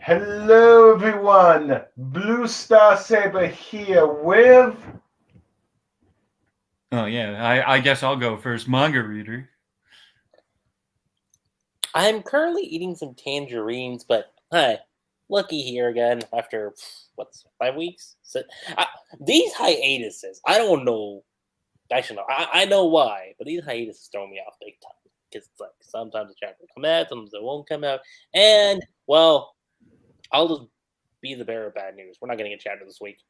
Hello, everyone. Blue Star Saber here with. Oh yeah, I guess I'll go first. Mangareader. I'm currently eating some tangerines, but hi, lucky here again after 5 weeks. These hiatuses, I don't know. Actually, no, I know why, but these hiatuses throw me off big time because it's like sometimes the chapter will come out, sometimes it won't come out, and well, I'll just be the bearer of bad news. We're not getting a chapter this week.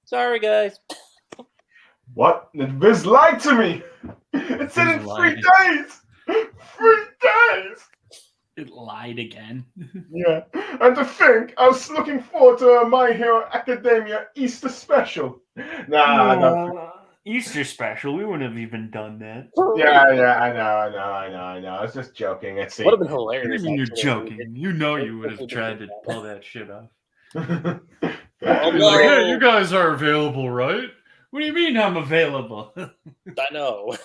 Sorry, guys. What? Viz lied to me. It said in 3 days. 3 days. It lied again. Yeah, and to think, I was looking forward to a My Hero Academia Easter special. Nah, no. Easter special. We wouldn't have even done that. Yeah, I know. I was just joking. Let's see. Would have been What do hilarious. you mean you're Actually. joking? You know you would have tried to pull that shit off. Oh, Be no. like, hey, you guys are available, right? What do you mean I'm available? I know.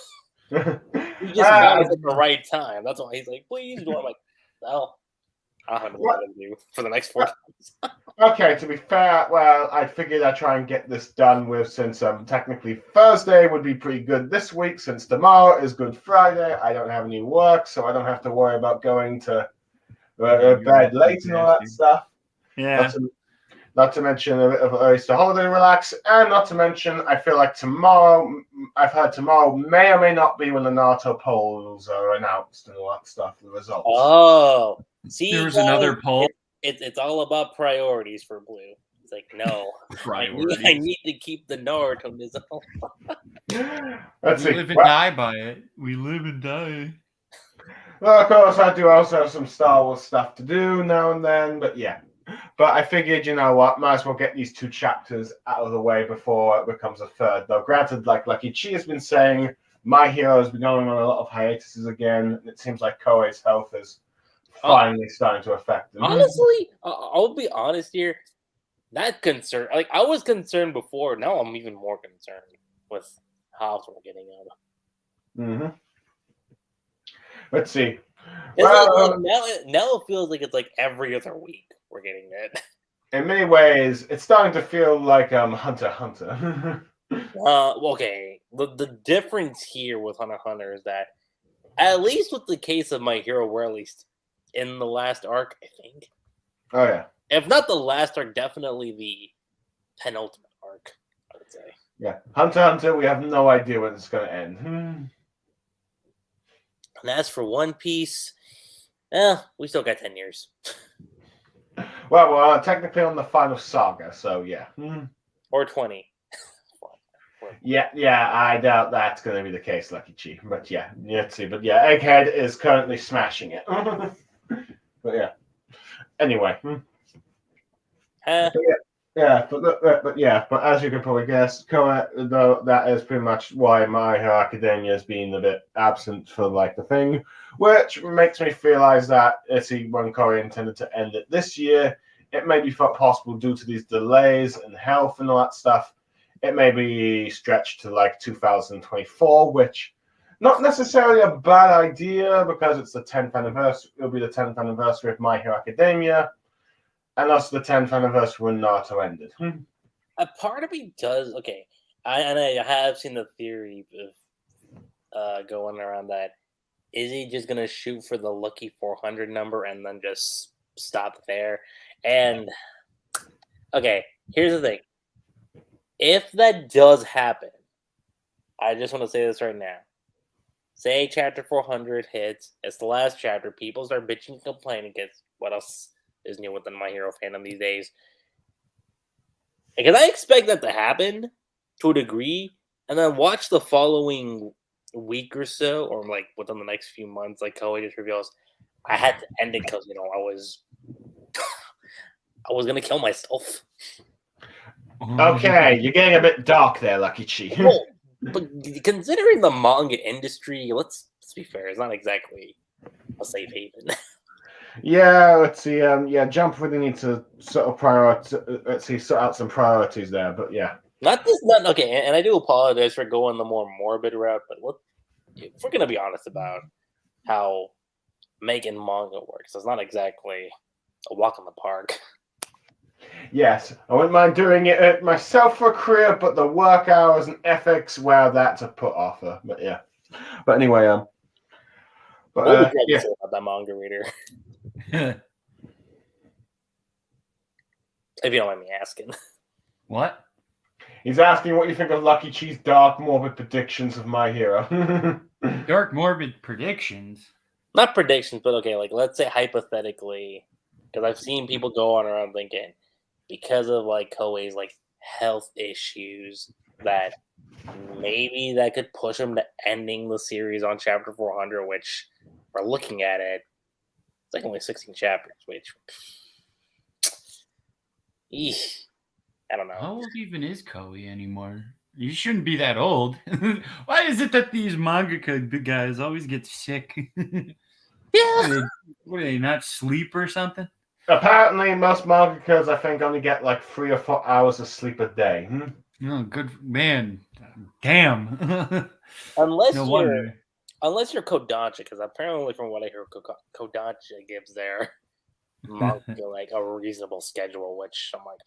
He just wanted at the right time. That's why he's like, please do. I'm like, well, I'll have to let him do for the next 4 times. Okay, to be fair, well, I figured I'd try and get this done with since technically Thursday would be pretty good this week since tomorrow is Good Friday. I don't have any work, so I don't have to worry about going to bed late and all that stuff. Yeah. Not to mention a bit of Easter holiday relax, and not to mention I feel like I've heard tomorrow may or may not be when the Naruto polls are announced and all that stuff, the results. Oh, see, there was another poll. It's all about priorities for Blue. It's like, no, Priorities. I need to keep the Naruto Mizzle. Let's see. We live and die by it. We live and die. Well, of course, I do also have some Star Wars stuff to do now and then, but yeah. But I figured, you know what, might as well get these 2 chapters out of the way before it becomes a third. Though, granted, like Lucky Chi has been saying, My Hero has been going on a lot of hiatuses again, and it seems like Koei's health is finally starting to affect them. Honestly, I'll be honest here. That concern, like I was concerned before. Now I'm even more concerned with how we're getting out. Mm-hmm. Let's see. Well, now it feels like it's like every other week we're getting it. In many ways, it's starting to feel like Hunter x Hunter. Okay. The difference here with Hunter x Hunter is that at least with the case of My Hero, we're at least in the last arc, I think. Oh yeah. If not the last arc, definitely the penultimate arc, I would say. Yeah. Hunter x Hunter, we have no idea when it's going to end. And as for One Piece, we still got 10 years. Well, we're technically on the final saga, so yeah. Or 20. Yeah, I doubt that's going to be the case, Lucky Chi. But yeah, let's see. But yeah, Egghead is currently smashing it. But yeah. Anyway. But as you can probably guess, though, that is pretty much why My Hero Academia has been a bit absent for like the thing, which makes me realize that when Koei intended to end it this year, it may be possible due to these delays and health and all that stuff. It may be stretched to like 2024, which not necessarily a bad idea because it's the 10th anniversary. It'll be the 10th anniversary of My Hero Academia. And also the 10th anniversary when Naruto ended. A part of me does, okay. I have seen the theory of going around that. Is he just going to shoot for the lucky 400 number and then just stop there? And, okay, here's the thing. If that does happen, I just want to say this right now. Say chapter 400 hits, it's the last chapter, people start bitching and complaining because what else is new within My Hero fandom these days? Because I expect that to happen to a degree, and then watch the following week or so, or like within the next few months, like Koei just reveals, I had to end it because I was gonna kill myself. Okay, you're getting a bit dark there, Lucky Chi. Well, but considering the manga industry, let's be fair, it's not exactly a safe haven. Yeah, let's see. Jump really needs to sort out some priorities there. But yeah, Okay. And I do apologize for going the more morbid route, but if we're gonna be honest about how making manga works, it's not exactly a walk in the park. Yes, I wouldn't mind doing it myself for a career, but the work hours and ethics, well, that's a put offer. But yeah. But anyway, What would you have yeah. to say about that Mangareader? If you don't mind me asking. What? He's asking what you think of Lucky Cheese dark morbid predictions of My Hero. Dark morbid predictions. Not predictions, but okay, like let's say hypothetically, because I've seen people go on around thinking because of like Koei's like health issues that maybe that could push him to ending the series on chapter 400, which we're looking at it. It's like only 16 chapters, which eesh, I don't know. How old even is Koei anymore? You shouldn't be that old. Why is it that these mangaka guys always get sick? Yeah. What do they not sleep or something? Apparently, most mangakas, I think, only get like 3 or 4 hours of sleep a day. Oh, good man. Damn. Unless No you're wonder. unless you're Kodansha, because apparently from what I hear, Kodansha gives their manga like a reasonable schedule, which I'm like,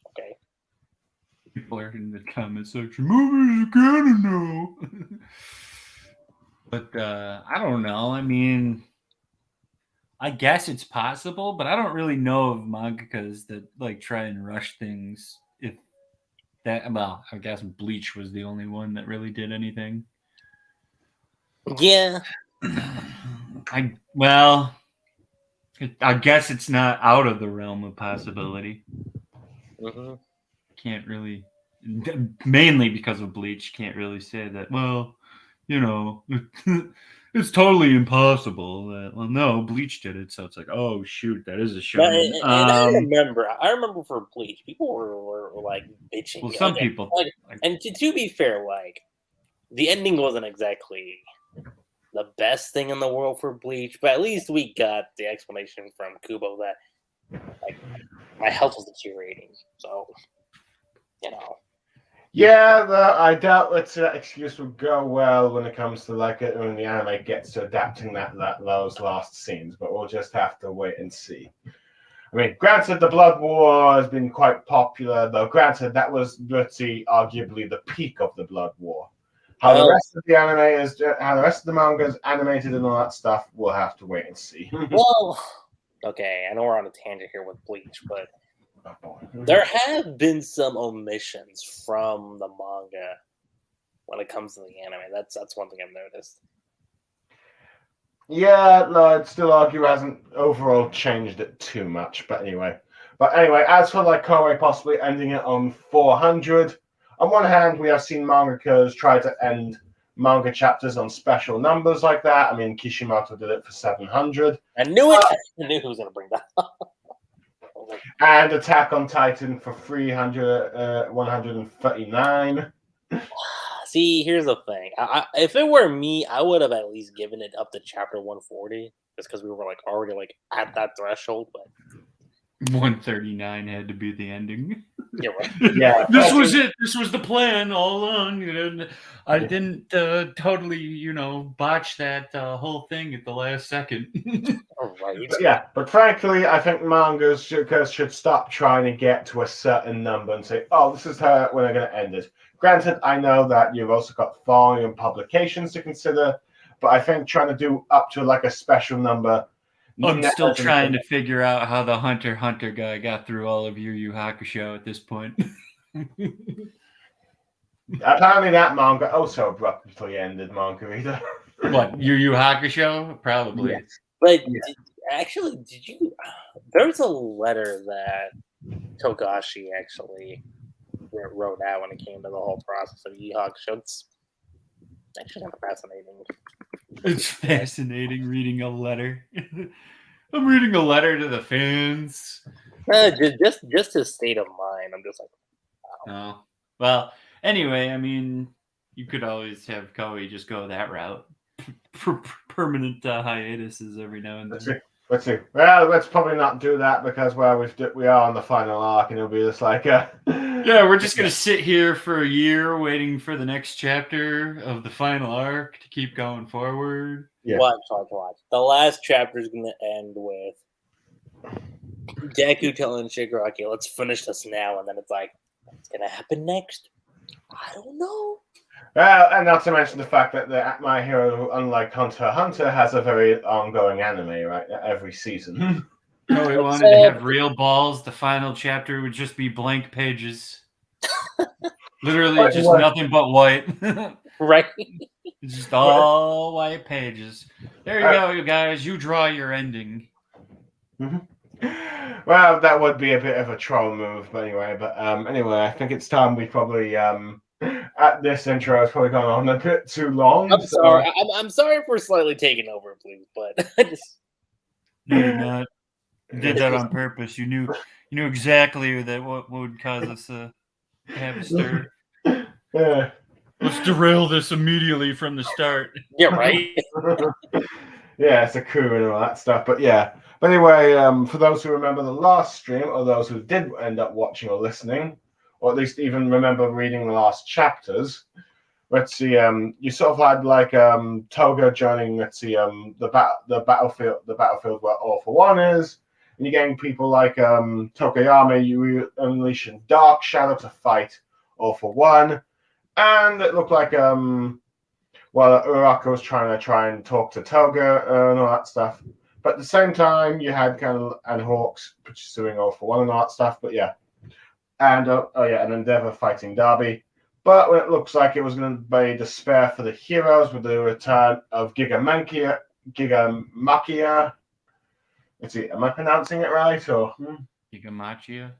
okay. People are in the comment section. Movies are canon now. But I don't know. I mean, I guess it's possible, but I don't really know of mangakas that like try and rush things. If that, well, I guess Bleach was the only one that really did anything. Yeah. I guess it's not out of the realm of possibility. Mm-hmm. Can't really, mainly because of Bleach, can't really say that. Well, you know, it's totally impossible. Well, no, Bleach did it, so it's like, oh shoot, that is a shonen. And I remember for Bleach, people were like bitching. Well, some okay, people, like, and to be fair, like the ending wasn't exactly the best thing in the world for Bleach, but at least we got the explanation from Kubo that like my health was deteriorating. So, you know. Yeah, I doubt that excuse would go well when it comes to like it when the anime gets to adapting those last scenes, but we'll just have to wait and see. I mean, granted, the Blood War has been quite popular, though. Granted, that was arguably the peak of the Blood War. How the rest of the anime is, how the rest of the manga is animated and all that stuff, we'll have to wait and see. Well, okay, I know we're on a tangent here with Bleach, but there have been some omissions from the manga when it comes to the anime. That's one thing I've noticed. Yeah, no, I'd still argue it hasn't overall changed it too much. But anyway, as for like Koei possibly ending it on 400, on one hand, we have seen mangakas try to end manga chapters on special numbers like that. I mean, Kishimoto did it for 700. I knew it. I knew who was going to bring that up. And Attack on Titan for 139. See, here's the thing. If it were me, I would have at least given it up to chapter 140, just because we were like already like at that threshold. But 139 had to be the ending. Yeah, right. Yeah, This was it. This was the plan all along. You know, I didn't totally, botch that whole thing at the last second. Right. But frankly, I think mangas should stop trying to get to a certain number and say, "Oh, this is how when they're going to end it." Granted, I know that you've also got volume publications to consider, but I think trying to do up to like a special number. I'm still trying to figure out how the Hunter x Hunter guy got through all of Yu Yu Hakusho at this point. Apparently, that manga also abruptly ended. Mangareader. What, Yu Yu Hakusho? Probably. Yes. But actually, did you? There's a letter that Togashi actually wrote out when it came to the whole process of Yu Yu Hakusho. It's actually kind of fascinating. It's fascinating reading a letter. I'm reading a letter to the fans. Just his state of mind. I'm just like, wow. Oh. Well, anyway, I mean, you could always have Koei just go that route. Permanent hiatuses every now and then. Let's see. Well, let's probably not do that because we are on the final arc, and it'll be just like yeah, we're just gonna sit here for a year waiting for the next chapter of the final arc to keep going forward. Yeah. Watch. The last chapter is gonna end with Deku telling Shigaraki, let's finish this now, and then it's like, what's gonna happen next? I don't know. And not to mention the fact that the My Hero, unlike Hunter x Hunter, has a very ongoing anime, right? Every season. So we wanted to have real balls. The final chapter would just be blank pages. Literally just nothing but white. Right. It's just all white pages. There you go, you guys. You draw your ending. Well, that would be a bit of a troll move, but anyway. But anyway, I think it's time we probably at this intro has probably gone on a bit too long. I'm sorry. I'm sorry for slightly taking over, please, but I just No, you're not. You did that on purpose. You knew exactly that what would cause us to have a stir. Yeah. Let's derail this immediately from the start. Yeah, right. Yeah, it's a coup and all that stuff. But yeah. But anyway, for those who remember the last stream, or those who did end up watching or listening, or at least even remember reading the last chapters, let's see. You sort of had like Toga joining. Let's see. The battlefield where All for One is, and you're getting people like Tokayama. You unleashing Dark Shadow to fight All for One, and it looked like Uraraka was trying and talk to Toga and all that stuff. But at the same time, you had and Hawks pursuing All for One and all that stuff. But yeah, and and Endeavor fighting Darby. But when it looks like it was going to be despair for the heroes with the return of Gigamakia. Let's see, am I pronouncing it right or Gigamachia?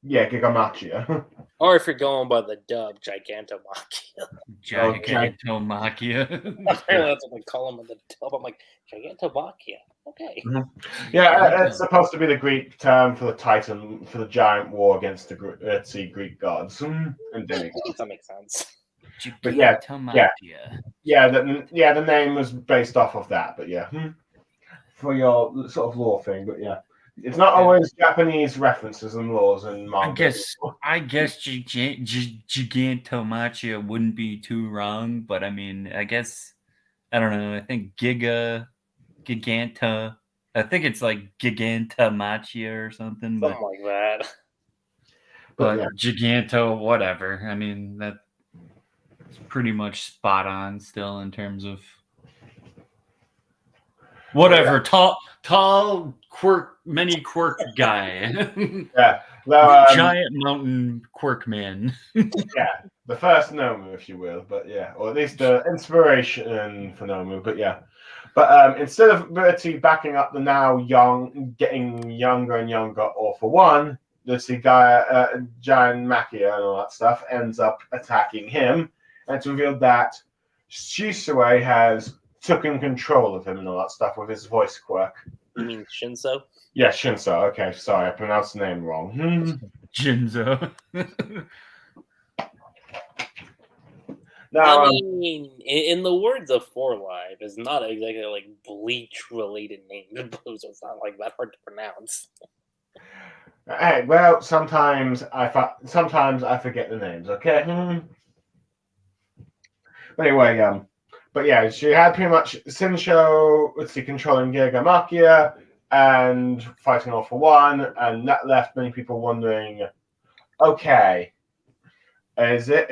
Yeah, Gigamakia. Or if you're going by the dub, Gigantomachia. Gigantomachia. Apparently that's what they call them in the dub. I'm like, Gigantomachia. Okay. Yeah, it's supposed to be the Greek term for the Titan, for the giant war against the Greek gods and demigods. That makes sense. But yeah, the name was based off of that. But yeah, for your sort of lore thing. But yeah, it's not always Japanese references and laws and manga. I guess Gigantomachia wouldn't be too wrong, but I mean, I guess I don't know. I think Giganta. I think it's like Gigantomachia or something. Something like that. But yeah. Giganto, whatever. I mean, that's pretty much spot on still in terms of whatever. Yeah. Tall many quirk guy. Yeah. Giant mountain quirk man. Yeah. The first Nomu, if you will. But yeah. Or at least the inspiration for Nomu. But yeah. But instead of Bertie backing up the now getting younger and younger All for One, the guy, Giant Makia and all that stuff, ends up attacking him. And it's revealed that Shisue has taken control of him and all that stuff with his voice quirk. You mean Shinso? Yeah, Shinso. Okay, sorry, I pronounced the name wrong. Jinzo. Now, I mean, in the words of 4Live, it's not exactly like Bleach-related name, so it's not like that hard to pronounce. Hey, well, sometimes I forget the names. Okay. But anyway, but yeah, she had pretty much Shinsho, controlling Gigamakia and fighting All for One, and that left many people wondering, okay, is it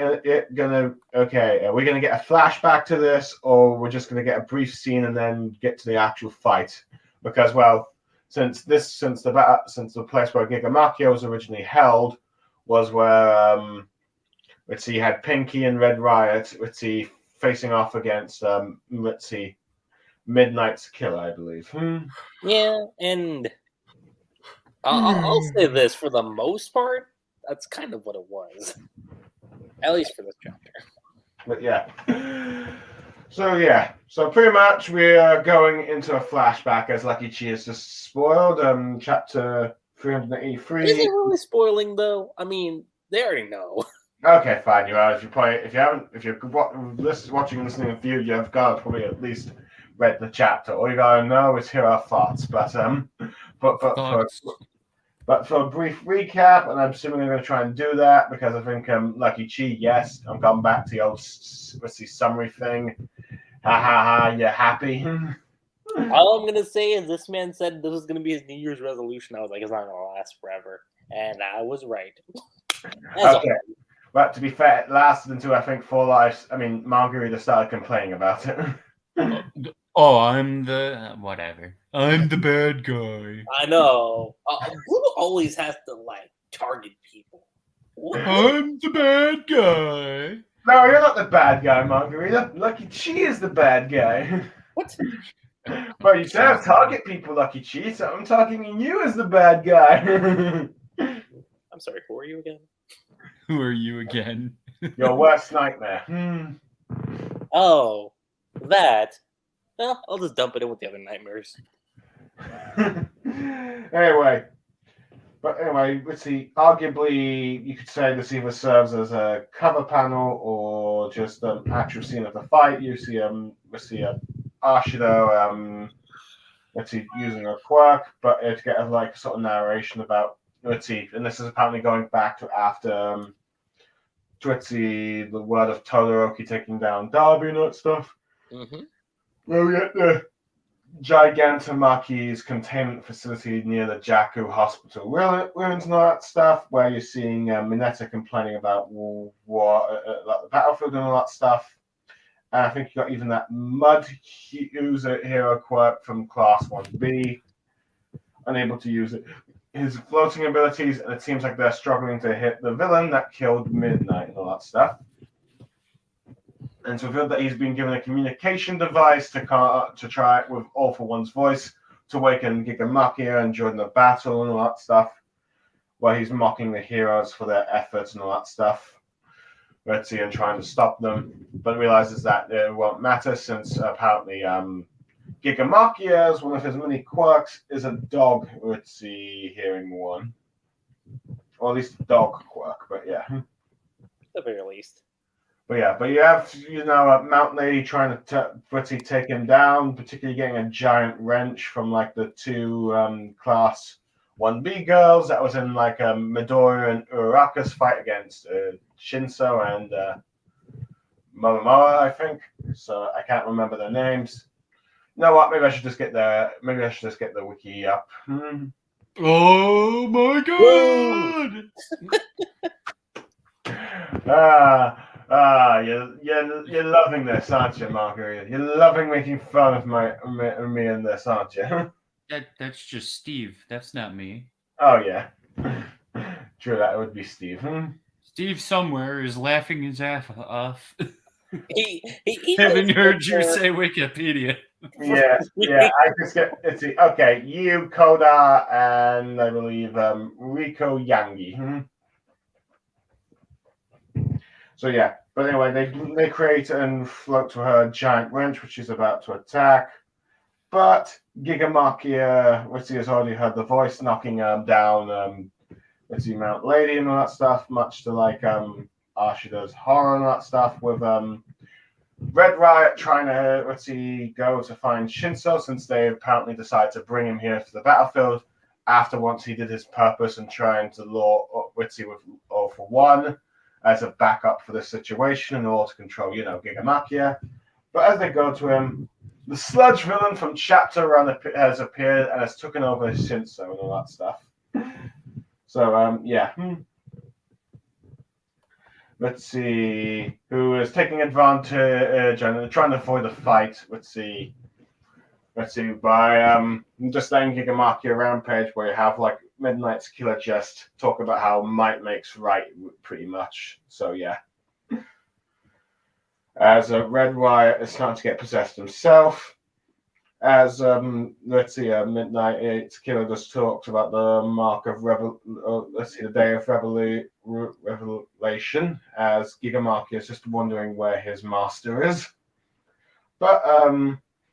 gonna, are we gonna get a flashback to this, or we're just gonna get a brief scene and then get to the actual fight? Because, well, since the place where Gigamakia was originally held was where you had Pinky and Red Riot, facing off against Midnight's Killer, I believe. Yeah, and I'll say this, for the most part, that's kind of what it was. At least for this chapter. But yeah. So pretty much we are going into a flashback, as Lucky Chi has just spoiled. Chapter 383. Is it really spoiling though? I mean, they already know. Okay, fine. If you're watching, listening with you, you've got to probably at least read the chapter. All you gotta know is hear our thoughts. But for a brief recap, and I'm assuming I'm going to try and do that because I think Lucky Chi, yes, I'm going back to the old summary thing. Ha ha ha, you're happy. All I'm gonna say is this man said this was gonna be his New Year's resolution. I was like, it's not gonna last forever, and I was right. Okay. But to be fair, it lasted until I think 4 lives. I mean, Margareader started complaining about it. Oh, I'm the whatever. I'm the bad guy. I know. Blue always has to like target people. I'm the bad guy. No, you're not the bad guy, Margareader. Lucky Chi is the bad guy. What? But you said target people, Lucky Chi, so I'm targeting you as the bad guy. I'm sorry. Who are you again? Who are you again? Your worst nightmare. Oh, that. Well, I'll just dump it in with the other nightmares. Anyway, let's see. Arguably, you could say this either serves as a cover panel or just an actual scene of the fight. You see, Ashido, using a quirk, but to get a sort of narration about and this is apparently going back to after the word of Todoroki taking down Darby and that stuff. Mm-hmm. Where we get the Gigantamaki's containment facility near the Jakku Hospital ruins and all that stuff, where you're seeing Mineta complaining about the battlefield and all that stuff. And I think you got even that Mud User Hero quirk from Class 1B, unable to use his floating abilities, and it seems like they're struggling to hit the villain that killed Midnight and all that stuff. And it's revealed that he's been given a communication device to try it with All for One's voice to awaken Gigamakia and join the battle and all that stuff, where he's mocking the heroes for their efforts and all that stuff. And trying to stop them, but realizes that it won't matter since apparently Gigamakia's one of his many quirks is a dog hearing one. Or at least a dog quirk, but yeah. At the very least. But you have a Mountain Lady trying to take him down, particularly getting a giant wrench from the two Class 1B girls that was in Midoriya and Uraraka's fight against Shinso and Momoa, I think. So I can't remember their names. You know what? Maybe I should just get the wiki up. Oh my god! You're loving this, aren't you, Margaret? You're loving making fun of me in this, aren't you? That's just Steve. That's not me. Oh yeah. True, that would be Steve. Steve somewhere is laughing his ass off. He Having heard you say Wikipedia. Yeah. I just get okay. You, Koda, and I believe Riko Yangi. So yeah, but anyway, they create and float to her giant wrench, which is about to attack. But Gigamakia, has already heard the voice knocking down Mount Lady and all that stuff, much to Ashido's horror and all that stuff, with Red Riot trying to go to find Shinso, since they apparently decided to bring him here to the battlefield after once he did his purpose and trying to lure Ritzy with All for One as a backup for this situation in order to control, Gigamakia. But as they go to him, the sludge villain from Chapter Run has appeared and has taken over Shinso and all that stuff. So, yeah. Let's see. Who is taking advantage and trying to avoid a fight. Let's see, by just letting Gigamakia rampage, where you have Midnight's killer just talk about how might makes right, pretty much. So, yeah. As Red Riot is starting to get possessed himself. As Midnight Eight's killer just talks about the mark of the day of revelation, as Gigamakia is just wondering where his master is. But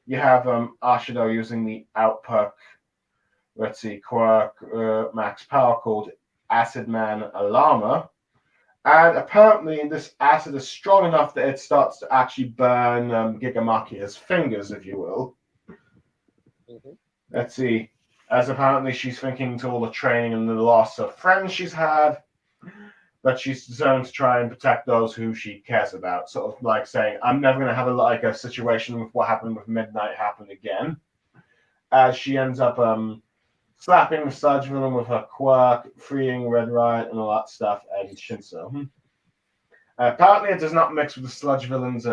you have Ashido using the outperk, quirk max power called Acid Man Alarma. And apparently this acid is strong enough that it starts to actually burn Gigamakia's fingers, if you will. Mm-hmm. Let's see. As apparently she's thinking to all the training and the loss of friends she's had, but she's determined to try and protect those who she cares about. Sort of saying, I'm never going to have a situation with what happened with Midnight happen again. as she ends up slapping the sludge villain with her quirk, freeing Red Riot and all that stuff, and Shinso. Apparently, it does not mix with the sludge villain's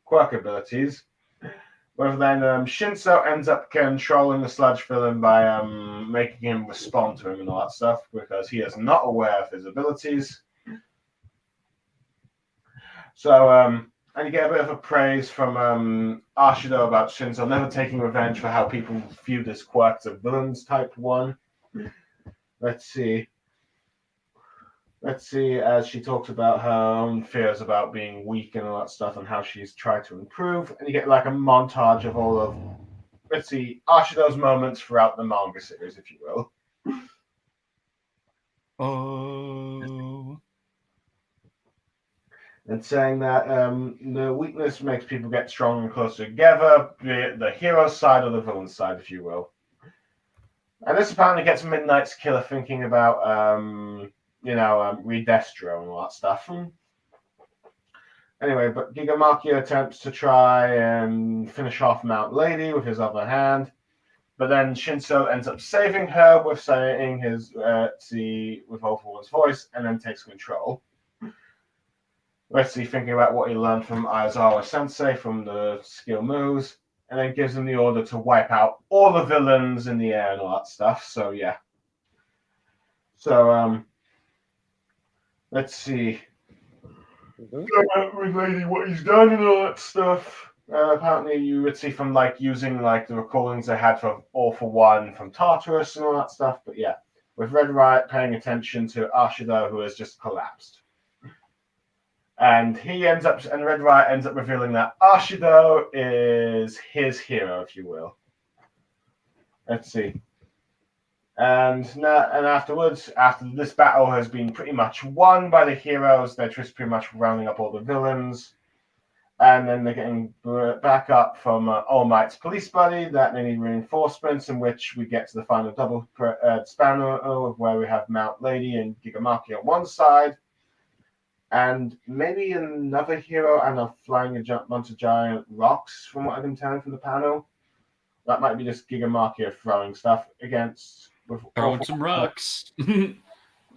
quirk abilities. But then Shinso ends up controlling the sludge villain by making him respond to him and all that stuff, because he is not aware of his abilities. So, and you get a bit of a praise from Ashido about Shinso never taking revenge for how people view this quirk as a villain's type 1. Let's see, as she talks about her own fears about being weak and all that stuff and how she's tried to improve. And you get like a montage of all of, Ashido's moments throughout the manga series, if you will. Oh. And saying that the weakness makes people get stronger and closer together, be it the hero side or the villain side, if you will. And this apparently gets Midnight's Killer thinking about, Redestro and all that stuff. Anyway, but Gigamaki attempts to try and finish off Mount Lady with his other hand. But then Shinso ends up saving her with saying his, with All For One's voice, and then takes control. Thinking about what he learned from Aizawa Sensei from the skill moves, and then gives him the order to wipe out all the villains in the air and all that stuff. So, yeah. So, let's see. With Lady what he's done and all that stuff. Apparently, you would see from using the recordings they had for All For One from Tartarus and all that stuff. But yeah, with Red Riot paying attention to Ashido, who has just collapsed. And Red Riot ends up revealing that Ashido is his hero, if you will. Let's see. And afterwards, after this battle has been pretty much won by the heroes, they're just pretty much rounding up all the villains. And then they're getting back up from All Might's police buddy that they need reinforcements, in which we get to the final double spanner of where we have Mount Lady and Gigamaki on one side, and maybe another hero and a flying a bunch of giant rocks, from what I can tell from the panel. That might be just Gigamaki throwing stuff against. Throwing some rocks. I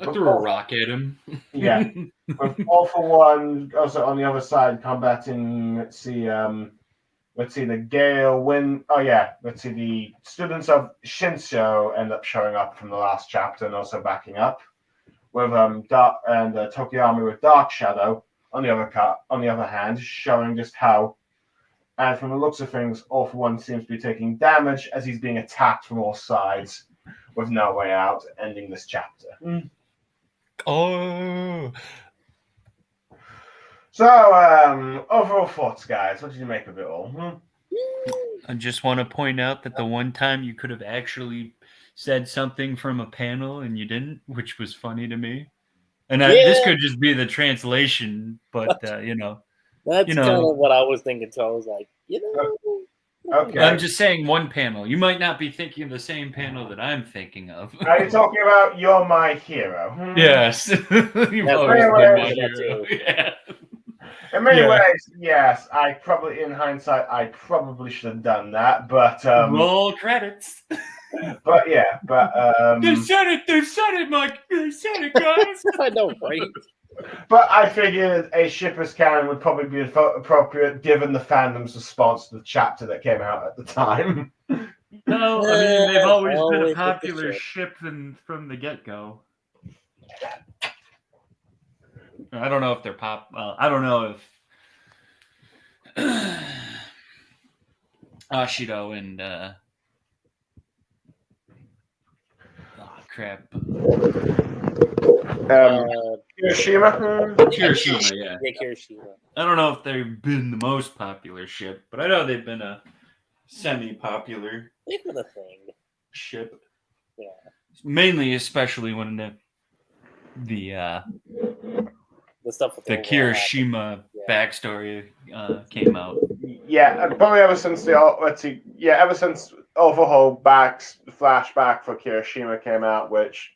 threw a rock at him. Yeah. With All For One also on the other side combating, let's see the Gale Wind. Oh yeah, let's see the students of Shinsho end up showing up from the last chapter and also backing up. With Dark and Tokiyami with Dark Shadow on the other hand, showing just how, and from the looks of things, All For One seems to be taking damage as he's being attacked from all sides with no way out, ending this chapter. Oh. So, overall thoughts, guys. What did you make of it all? I just want to point out that the one time you could have actually said something from a panel and you didn't, which was funny to me. And this could just be the translation, but That's kind of what I was thinking. So I was like, Okay. I'm just saying one panel. You might not be thinking of the same panel that I'm thinking of. Are you talking about You're My Hero? Yes. You've always been my hero. Yeah. In many ways, yes. In hindsight, I probably should have done that, but roll credits. But yeah, they said it, Mike. They said it, guys. I know, right? But I figured a shipper's canon would probably be appropriate given the fandom's response to the chapter that came out at the time. No, I mean they've always been a popular ship from the get-go. I don't know if they're I don't know if Ashido and Hiroshima? Hiroshima, yeah. Hiroshima. I don't know if they've been the most popular ship, but I know they've been a semi-popular They've been a thing. ship. Yeah. Mainly, especially when the stuff with the Hiroshima backstory came out. Yeah, probably ever since ever since Overhaul flashback for Hiroshima came out, which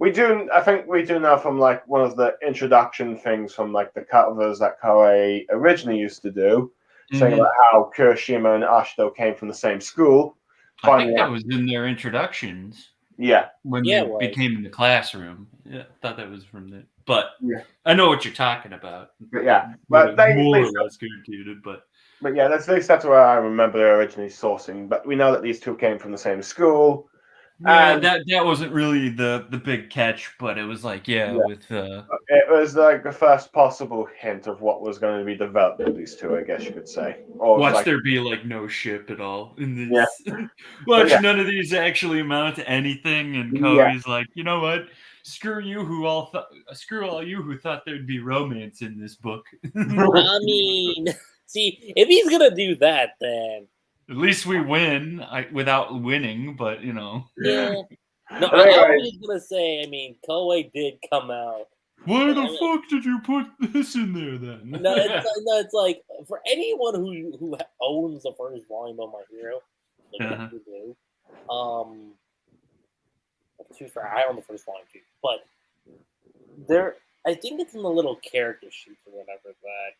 I think we do know from one of the introduction things from the covers that Koei originally used to do, saying about how Hiroshima and Ashido came from the same school. I think that was in their introductions. Yeah. When Yeah, they it was. became in the classroom. Yeah, I thought that was from the. But Yeah. I know what you're talking about. But yeah, But but they more or less guaranteed, but. But yeah, at least that's where I remember originally sourcing. But we know that these two came from the same school. Yeah, And that wasn't really the big catch, but it was like, with it was like the first possible hint of what was going to be developed with these two, I guess you could say. Or watch like, there be like no ship at all in this. Yeah. Watch Yeah. none of these actually amount to anything, and Yeah. Koei's like, you know what? Screw you screw all you who thought there'd be romance in this book. I mean, see, if he's gonna do that, then At least we win without winning, but you know. yeah. No, But I anyway, was gonna say. I mean, Koei did come out. Why the fuck did you put this in there then? No, it's like for anyone who owns the first volume of My Hero, like you do. To be fair, I own the first volume too, but I think it's in the little character sheet or whatever that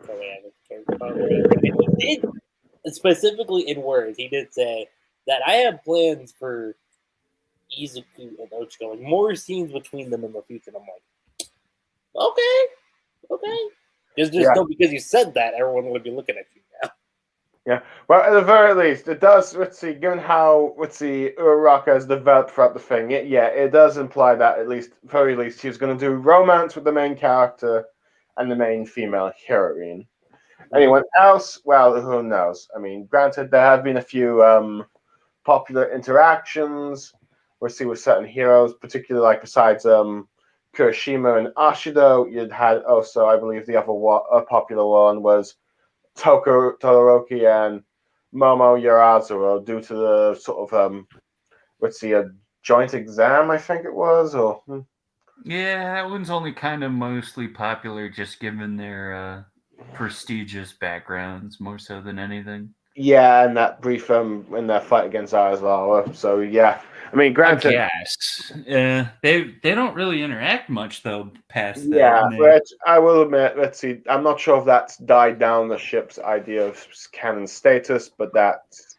Koei has a character about. And he did specifically in words. He did say that I have plans for Izuku and Ochiko, like more scenes between them in the future. And I'm like, okay. Just no, because you said that, everyone would be looking at you now. Yeah. Well, at the very least, it does. Let's see. Given how Uraraka has developed throughout the thing, it does imply that at least, very least, he's going to do romance with the main character and the main female heroine. Anyone else? Well, who knows? I mean, granted, there have been a few popular interactions. We'll see with certain heroes, particularly like besides Kirishima and Ashido, you'd had also, I believe, the other popular one was Todoroki and Momo Yarazuro due to the sort of a joint exam, I think it was, or yeah, that one's only kind of mostly popular just given their prestigious backgrounds more so than anything. Yeah, and that brief in their fight against Arazawa. So yeah, I mean, granted, yes, they don't really interact much though past that. Yeah, which I will admit. Let's see, I'm not sure if that's died down the ship's idea of canon status, but that's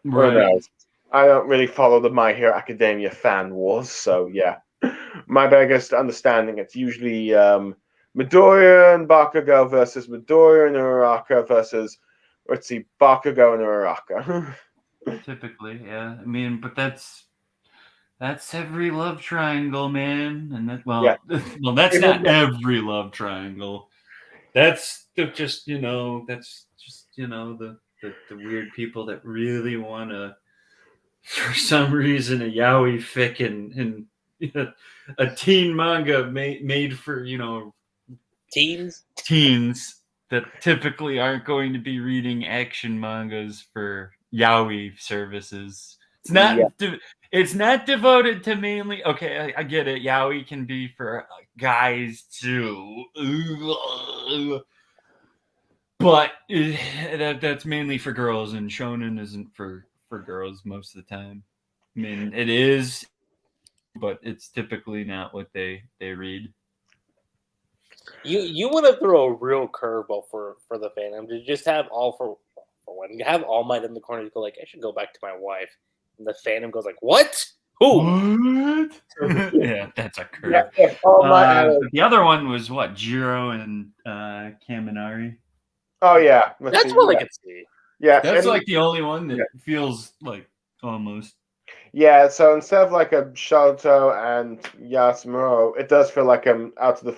who knows. I don't really follow the My Hero Academia fan wars, so yeah. My biggest understanding, it's usually Midoriya and Bakugo versus Midoriya and Uraraka versus, Bakugo and Uraraka. Typically, yeah. I mean, but that's every love triangle, man. And that, well, that's not every love triangle. That's just the weird people that really want to, for some reason, a yaoi fic and a teen manga made for teens that typically aren't going to be reading action mangas for yaoi services. It's not. It's not devoted to mainly. Okay, I get it. Yaoi can be for guys too, but that's mainly for girls, and shonen isn't for girls most of the time. I mean, it is, but it's typically not what they read. You want to throw a real curveball for the fandom to just have All for One. You have All Might in the corner. You go like, I should go back to my wife. And the fandom goes like, what? Who? What? Yeah, that's a curve. Yeah, the other one was what? Jiro and Kaminari. Oh yeah, that's what I could see. Yeah, that's like the only one that feels like almost. Yeah, so instead of like a Shoto and Yasumaro, it does feel like out of the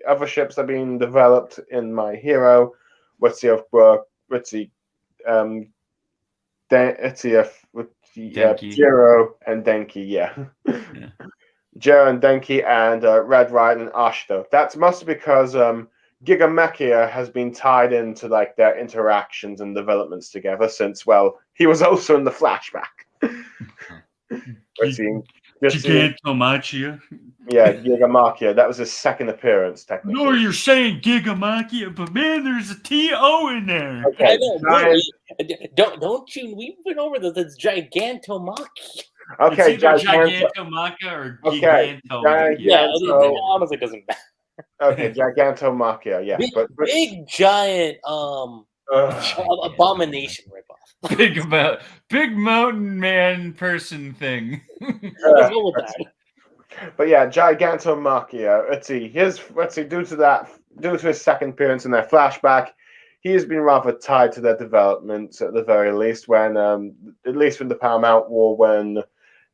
other ships that are being developed in My Hero, Jiro and Denki, Jiro and Denki and Red Rider and Ashido. That's mostly because Gigamekia has been tied into like their interactions and developments together since, well, he was also in the flashback. Gigantomachia. Yeah, Gigamekia. That was his second appearance, technically. No, you're saying Gigamekia, but man, there's a T-O in there. Okay, I know. Don't you? We've been over this. It's Gigantomachia. Okay, it's either Gigantomachia or Gigantomachia. Yeah, it honestly doesn't matter. Okay, Gigantomachia, yeah. Big giant abomination ripoff. big mountain man person thing. Let's go with that. But yeah, Gigantomachia. Due to his second appearance in their flashback, he has been rather tied to their development at the very least. When, at least with the Paramount War, when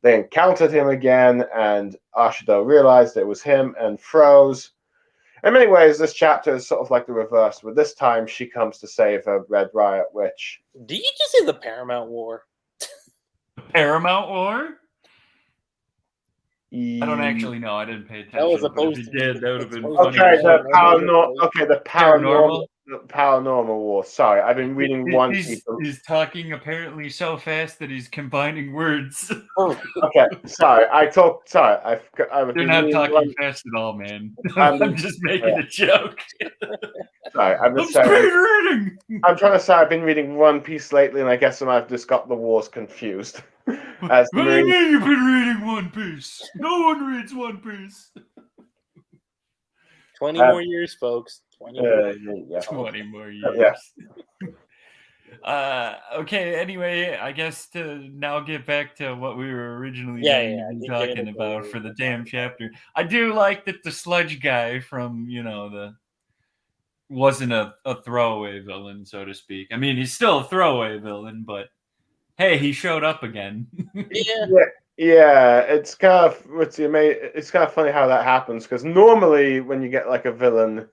they encountered him again, and Ashido realized it was him and froze. In many ways, this chapter is sort of like the reverse, but this time she comes to save her Red Riot Witch. Did you just say the Paramount War? Paramount War? I don't actually know. I didn't pay attention. That was But if supposed you to be- did, that would have been it's funny. Okay, supposed to the Paranormal? paranormal war. Sorry, I've been reading One Piece. He's talking apparently so fast that he's combining words. Okay, sorry. You're not talking fast at all, man. I'm just making a joke. Sorry, I'm speed reading. I'm trying to say I've been reading One Piece lately, and I guess I've just got the wars confused. What do you mean you've been reading One Piece? No one reads One Piece. 20 more years, folks. 20 more years. Okay, anyway, I guess to now get back to what we were originally talking about for the damn chapter. I do like that the sludge guy from, wasn't a throwaway villain, so to speak. I mean, he's still a throwaway villain, but hey, he showed up again. Yeah, it's kind of funny how that happens, because normally when you get like a villain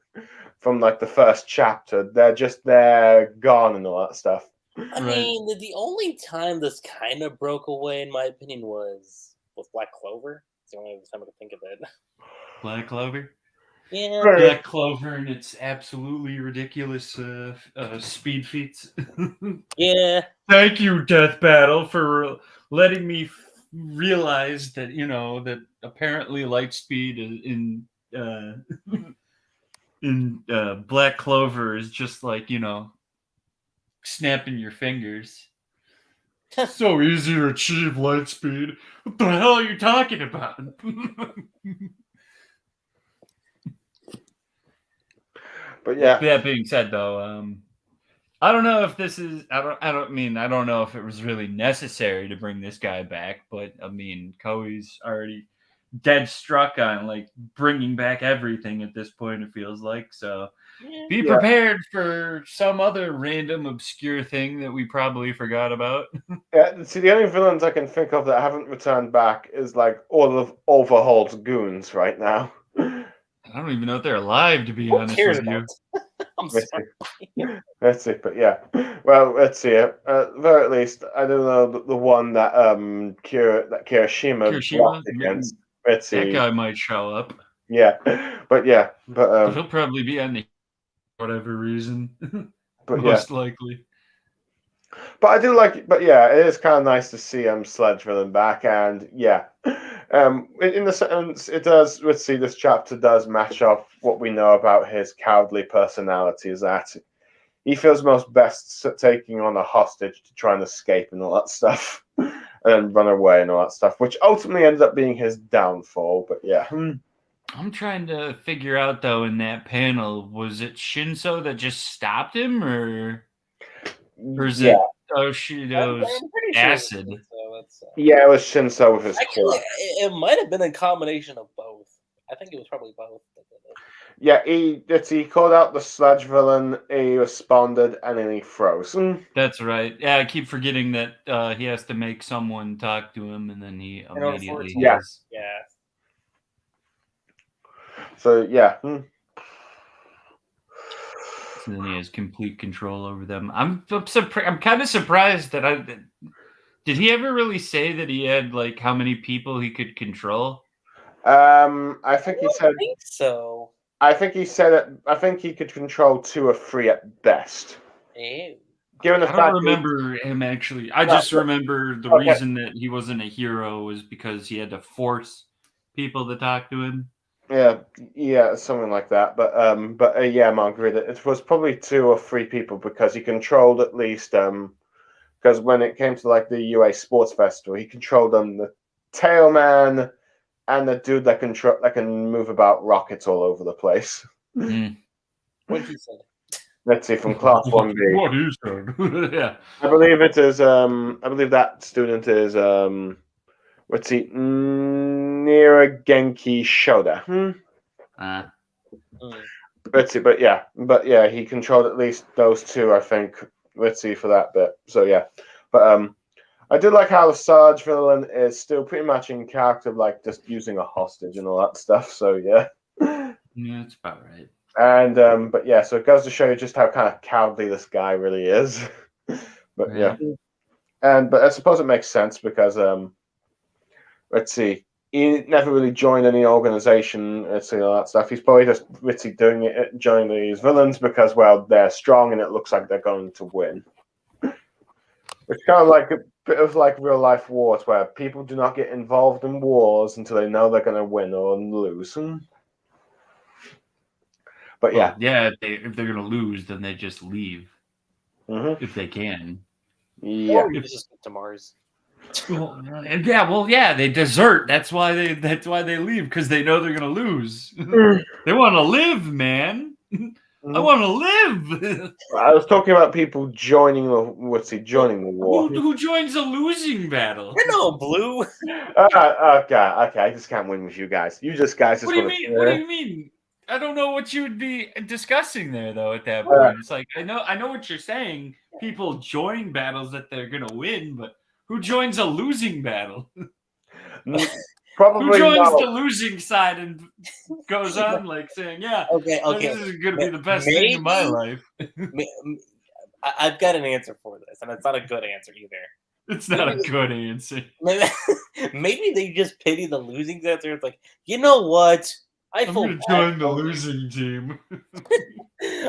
from like the first chapter, they're gone and all that stuff. I mean, the only time this kind of broke away, in my opinion, was with Black Clover. It's the only time I could think of it. Black Clover? Yeah. Black Clover and its absolutely ridiculous speed feats. Yeah. Thank you, Death Battle, for letting me realize that, that apparently light speed in Black Clover is just like, snapping your fingers. So easy to achieve light speed. What the hell are you talking about? But yeah. That being said, though, I don't know if this is. I don't know if it was really necessary to bring this guy back, but I mean, Koei's already dead struck on like bringing back everything at this point. It feels like so. Be prepared for some other random obscure thing that we probably forgot about. Yeah, see, the only villains I can think of that haven't returned back is like all of Overhaul's goons right now. I don't even know if they're alive, to be honest with you. I'm sorry. Let's see, but yeah. Well, let's see. At the very least, I don't know the one that Kirishima blocked against. Let's see. That guy might show up. Yeah, but he'll probably be on the whatever reason. But most likely. But I do like it. But yeah, it is kind of nice to see Sledge villain back, and yeah. In the sense, it does. Let's see, this chapter does match up what we know about his cowardly personality. Is that he feels most best taking on a hostage to try and escape and all that stuff, and then run away and all that stuff, which ultimately ends up being his downfall. But yeah. I'm trying to figure out though, in that panel, was it Shinso that just stopped him, or is it Oshido's acid? Yeah, it was Shinso with his Actually, it might have been a combination of both. I think it was probably both. Yeah, he called out the sludge villain, he responded, and then he froze. That's right. Yeah, I keep forgetting that he has to make someone talk to him, and then he immediately has. Yeah. So, yeah. So then he has complete control over them. I'm kind of surprised that did he ever really say that he had like how many people he could control? I think he said. I think so. I think he said that. I think he could control 2 or 3 at best. Ew. Given the I don't remember him actually. I just remember the reason that he wasn't a hero was because he had to force people to talk to him. Yeah, something like that. But yeah, Mangareader, it was probably 2 or 3 people because he controlled at least because when it came to like the UA Sports Festival, he controlled the Tailman and the dude that can move about rockets all over the place. What he said. let's see, from class 1B. What is that? Yeah. I believe it is. I believe that student is. Let's see, Nira Genki Shoda. Let's see, but yeah, he controlled at least those two, I think. Let's see for that bit. So yeah, but I do like how the Sarge villain is still pretty much in character, like just using a hostage and all that stuff. So yeah. Yeah, that's about right. And but yeah, so it goes to show you just how kind of cowardly this guy really is. But yeah, but I suppose it makes sense because let's see, he never really joined any organization. Let's see all that stuff. He's probably just doing it, joining these villains because well they're strong and it looks like they're going to win. It's kind of like a bit of like real life wars where people do not get involved in wars until they know they're going to win or lose. But well, yeah, if they're gonna lose, then they just leave if they can. Yeah, or just get to Mars. Yeah, they desert. That's why they leave because they know they're gonna lose. They want to live, man. I want to live. I was talking about people joining the war. Who joins a losing battle? I know, Blue. Okay, I just can't win with you guys. You guys just. What do you mean? What do you mean? I don't know what you would be discussing there, though. At that point, it's like I know what you're saying. People join battles that they're gonna win, but who joins a losing battle? Probably who joins the losing side and goes on like saying, "Yeah, okay, this is gonna be the best thing in my life." I've got an answer for this, and it's not a good answer either. It's not a good answer. Maybe they just pity the losing answer. It's like, you know what? I'm going to join the losing team.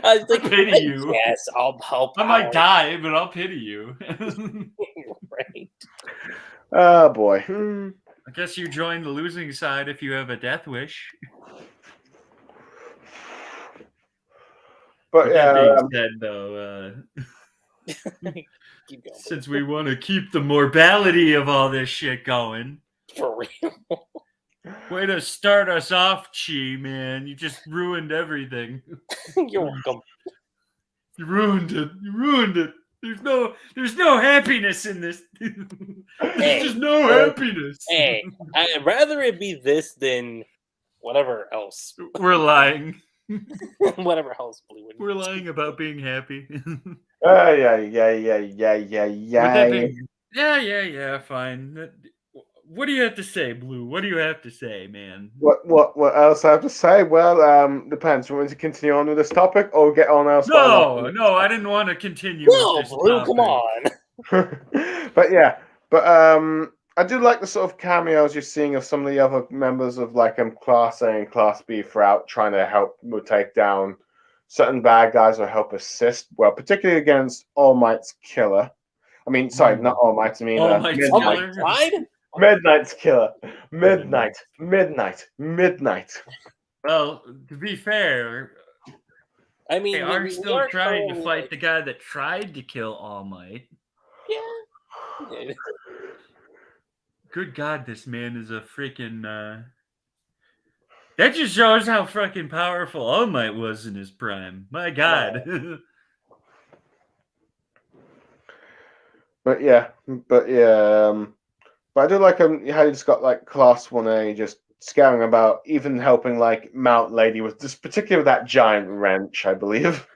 I was like, pity you. Yes, I'll help. I might die, but I'll pity you. Right. Oh boy. I guess you join the losing side if you have a death wish. But that being said, though, Keep going, since we want to keep the mortality of all this shit going, for real. Way to start us off, Chi, man. You just ruined everything. You're welcome. You ruined it. There's no happiness in this. There's just no happiness. Hey, I'd rather it be this than whatever else. We're lying. Whatever else, Blue. We're lying about being happy. Yeah. Yeah, fine. What do you have to say, Blue? What do you have to say, man? What else I have to say? Well, depends. You want to continue on with this topic or get on elsewhere? No, I didn't want to continue. No, with this Blue, topic. come on. but I do like the sort of cameos you're seeing of some of the other members of like Class A and Class B throughout, trying to help take down certain bad guys or help assist. Well, particularly against All Might's killer. I mean, sorry, not All Might. I mean, All Might's killer. Midnight's killer. Midnight. Well, to be fair, I mean, they are still trying to fight the guy that tried to kill All Might. Yeah. Good God, this man is a freaking. That just shows how fucking powerful All Might was in his prime. My God. But I do like how you just got like Class 1A just scouring about, even helping like Mount Lady with this, particularly with that giant wrench, I believe.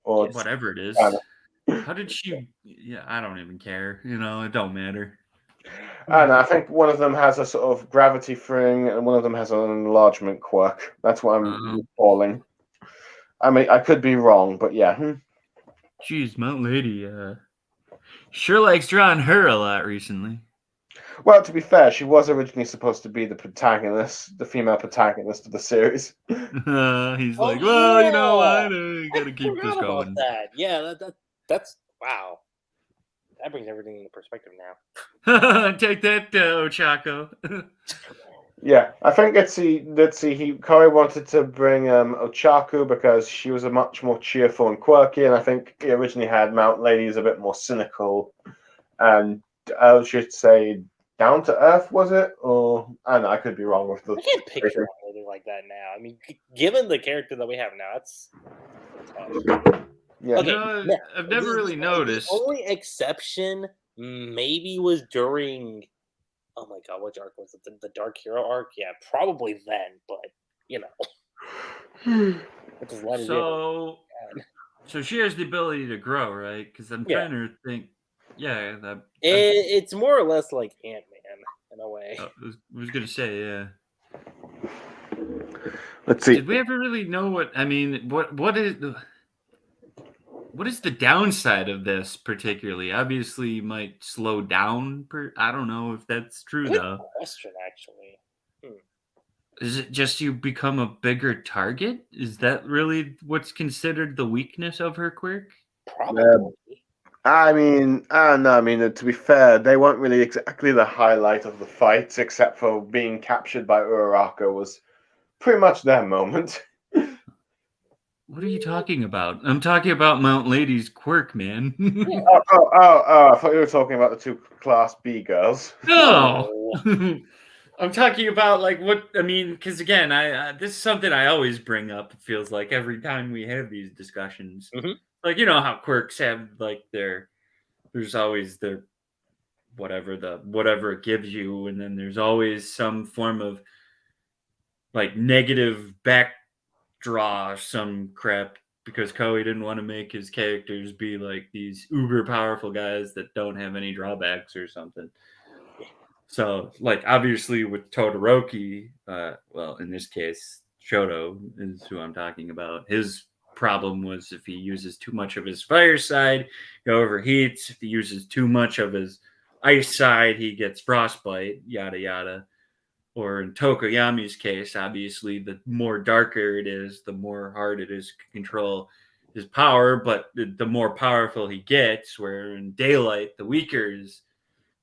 Or whatever it is. How did she? Yeah, I don't even care. It don't matter. And I think one of them has a sort of gravity thing, and one of them has an enlargement quirk. That's what I'm recalling. I mean, I could be wrong, but yeah. Jeez, Mount Lady sure likes drawing her a lot recently. Well, to be fair, she was originally supposed to be the protagonist, the female protagonist of the series. He's like, well, you know what? I gotta keep this going. That. Yeah, that's wow. That brings everything into perspective now. Take that, Ochako. Yeah, I think Corey wanted to bring Ochaku because she was a much more cheerful and quirky, and I think he originally had Mount Lady as a bit more cynical, and I should say down to earth, was it? Or I don't know, I could be wrong with the. I can't picture anything like that now. I mean, given the character that we have now, tough. Yeah. Okay, I've never really noticed. The only exception maybe was during. Oh my god, which arc was it? The Dark Hero arc? Yeah, probably then, but which is what it is. So she has the ability to grow, right? Because I'm trying to think. Yeah, it's more or less like Ant-Man in a way. I was gonna say, yeah. Let's see. Did we ever really know what? I mean, what is the downside of this particularly? Obviously, you might slow down. I don't know if that's true though. Question, actually. Is it just you become a bigger target? Is that really what's considered the weakness of her quirk? Probably. I mean, I don't know. I mean, to be fair, they weren't really exactly the highlight of the fights, except for being captured by Uraraka was pretty much their moment. What are you talking about? I'm talking about Mount Lady's quirk, man. I thought you were talking about the two Class B girls. No. I'm talking about like what I mean, because again, I this is something I always bring up. It feels like every time we have these discussions, like you know how quirks have like there's always the whatever it gives you, and then there's always some form of like negative backdraw, some crap because Koei didn't want to make his characters be like these uber powerful guys that don't have any drawbacks or something. So, like, obviously with Todoroki, well, in this case, Shoto is who I'm talking about. His problem was if he uses too much of his fire side, he overheats. If he uses too much of his ice side, he gets frostbite, yada, yada. Or in Tokoyami's case, obviously, the more darker it is, the more hard it is to control his power, but the more powerful he gets, where in Daylight, the weaker his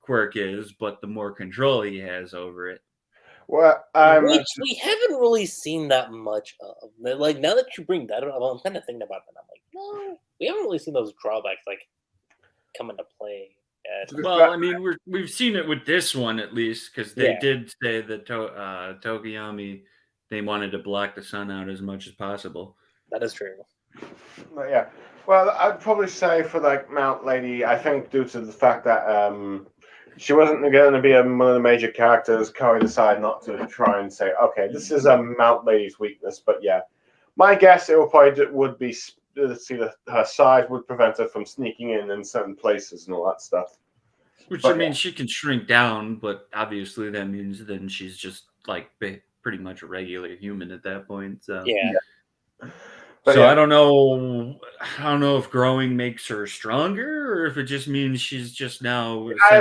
quirk is, but the more control he has over it. Well, which we haven't really seen that much of. Like now that you bring that up, I'm kind of thinking about that. I'm like, no, we haven't really seen those drawbacks like come into play yet. Well, I mean, we've seen it with this one at least because they did say that Tokoyami they wanted to block the sun out as much as possible. That is true. Yeah. Well, I'd probably say for like Mount Lady, I think due to the fact that she wasn't going to be one of the major characters, Koei decided not to try and say, okay, this is Mount Lady's weakness. But yeah, my guess it would be her size would prevent her from sneaking in certain places and all that stuff. Which I mean, she can shrink down, but obviously that means then she's just like pretty much a regular human at that point. So yeah. But I don't know. I don't know if growing makes her stronger, or if it just means she's just now. I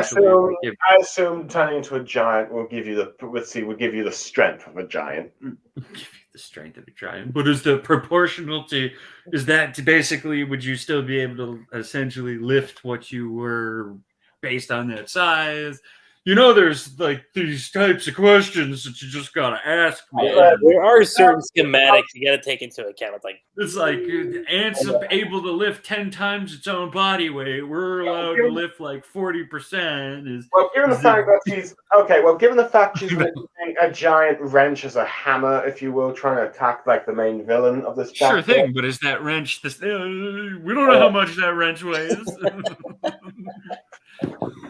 assume turning into a giant will give you the strength of a giant. Give you the strength of a giant, but is the proportional to? Is that to basically? Would you still be able to essentially lift what you were based on that size? You know, there's like these types of questions that you just gotta ask me. There are certain schematics you gotta take into account. It's like ants are able to lift 10 times its own body weight. We're allowed to lift like 40%. Well, given the fact she's using a giant wrench as a hammer, if you will, trying to attack like the main villain of this. Sure thing, but is that wrench? We don't know how much that wrench weighs.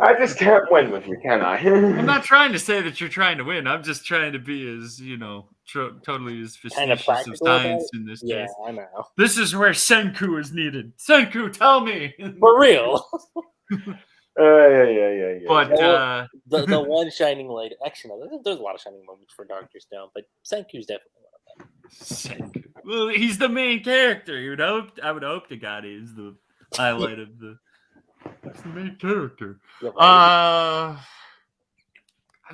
I just can't win with you, can I? I'm not trying to say that you're trying to win. I'm just trying to be as, totally as facetious of science in this case. Yeah, I know. This is where Senku is needed. Senku, tell me. For real. Yeah. But the one shining light. Actually, no, there's a lot of shining moments for Dr. Stone, but Senku's definitely one of them. Senku. Well, he's the main character. I would hope to God he's the highlight of the. That's the main character. I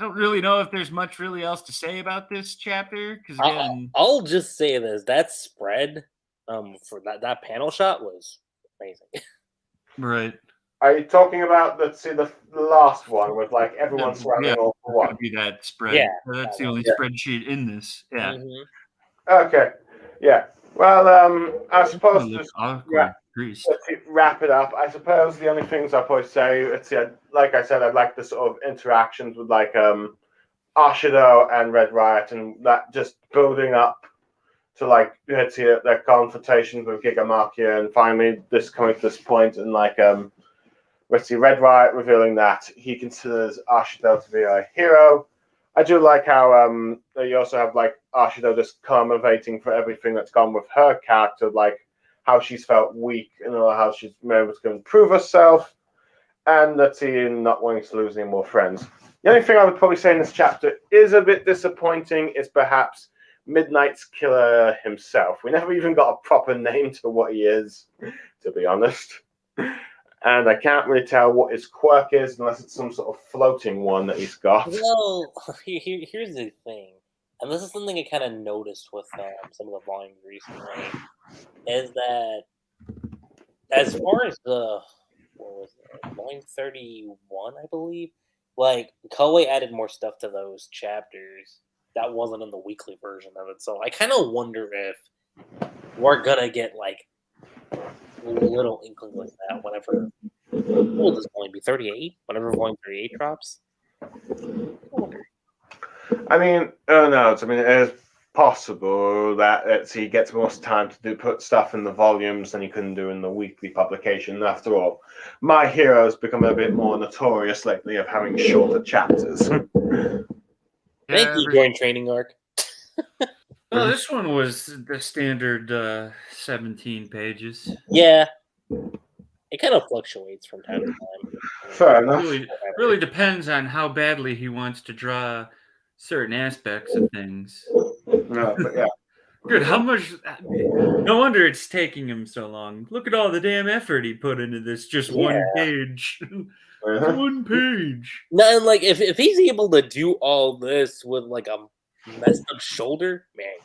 don't really know if there's much really else to say about this chapter because again, I'll just say this: that spread for that panel shot was amazing. Right. Are you talking about the last one with like everyone surrounding all for one? Be that spread. Yeah, that's the only spreadsheet in this. Yeah. Mm-hmm. Okay. Yeah. Well, I suppose wrap it up. I suppose the only things I'll probably say, like I said, I'd like the sort of interactions with like Ashido and Red Riot, and that just building up to like their confrontations with Gigamarkia, and finally this coming to this point, and like let's see, Red Riot revealing that he considers Ashido to be a hero. I do like how you also have like Ashido just commemorating for everything that's gone with her character, like how she's felt weak and how she's been able to improve herself, and that he not wanting to lose any more friends. The only thing I would probably say in this chapter is a bit disappointing is perhaps Midnight's killer himself. We never even got a proper name to what he is, to be honest. And I can't really tell what his quirk is unless it's some sort of floating one that he's got. Well, here's the thing, and this is something I kind of noticed with some of the volumes recently, is that as far as the what was it, volume 31, I believe, like Koei added more stuff to those chapters that wasn't in the weekly version of it. So I kind of wonder if we're gonna get like little inklings like that whenever. What will this volume be? 38? Whenever volume 38 drops? I mean, no, I mean, it is possible that he gets more time to put stuff in the volumes than he couldn't do in the weekly publication. After all, My Hero's become a bit more notorious lately of having shorter chapters. Thank you, Joint Training Arc. Well, this one was the standard 17 pages. Yeah. It kind of fluctuates from time to time. Fair enough. Really depends on how badly he wants to draw certain aspects of things. No, but yeah. Good. How much? No wonder it's taking him so long. Look at all the damn effort he put into this. Just one page. One page. No, and like if he's able to do all this with like a messed up shoulder, man,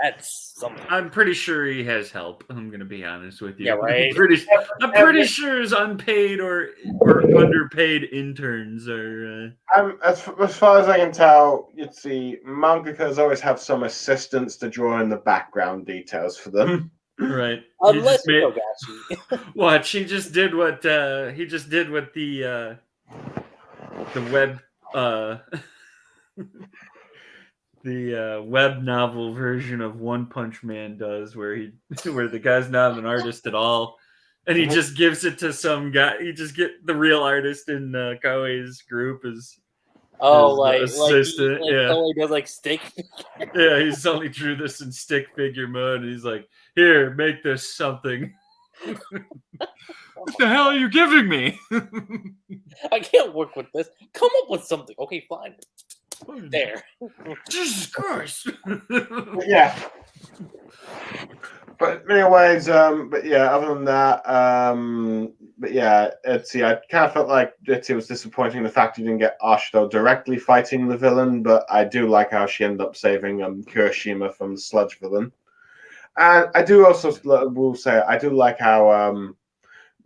that's something. I'm pretty sure he has help. I'm gonna be honest with you. Yeah, right. I'm pretty sure his unpaid or underpaid interns are. As far as I can tell, you'd see mangakas always have some assistants to draw in the background details for them. Right. Unless you're Togashi. Watch, he just did what the web the web novel version of One Punch Man does, where the guy's not an artist at all, and he just gives it to some guy. He just get the real artist in Koei's group as assistant. Koei does like stick. Yeah, he's only drew this in stick figure mode, and he's like, "Here, make this something." What the hell are you giving me? I can't work with this. Come up with something. Okay, fine. There. Jesus Christ. Yeah. But anyways, but yeah, other than that, but yeah, I kind of felt like it was disappointing the fact you didn't get Ashido directly fighting the villain, but I do like how she ended up saving Kirishima from the sludge villain. And I do also will say I do like how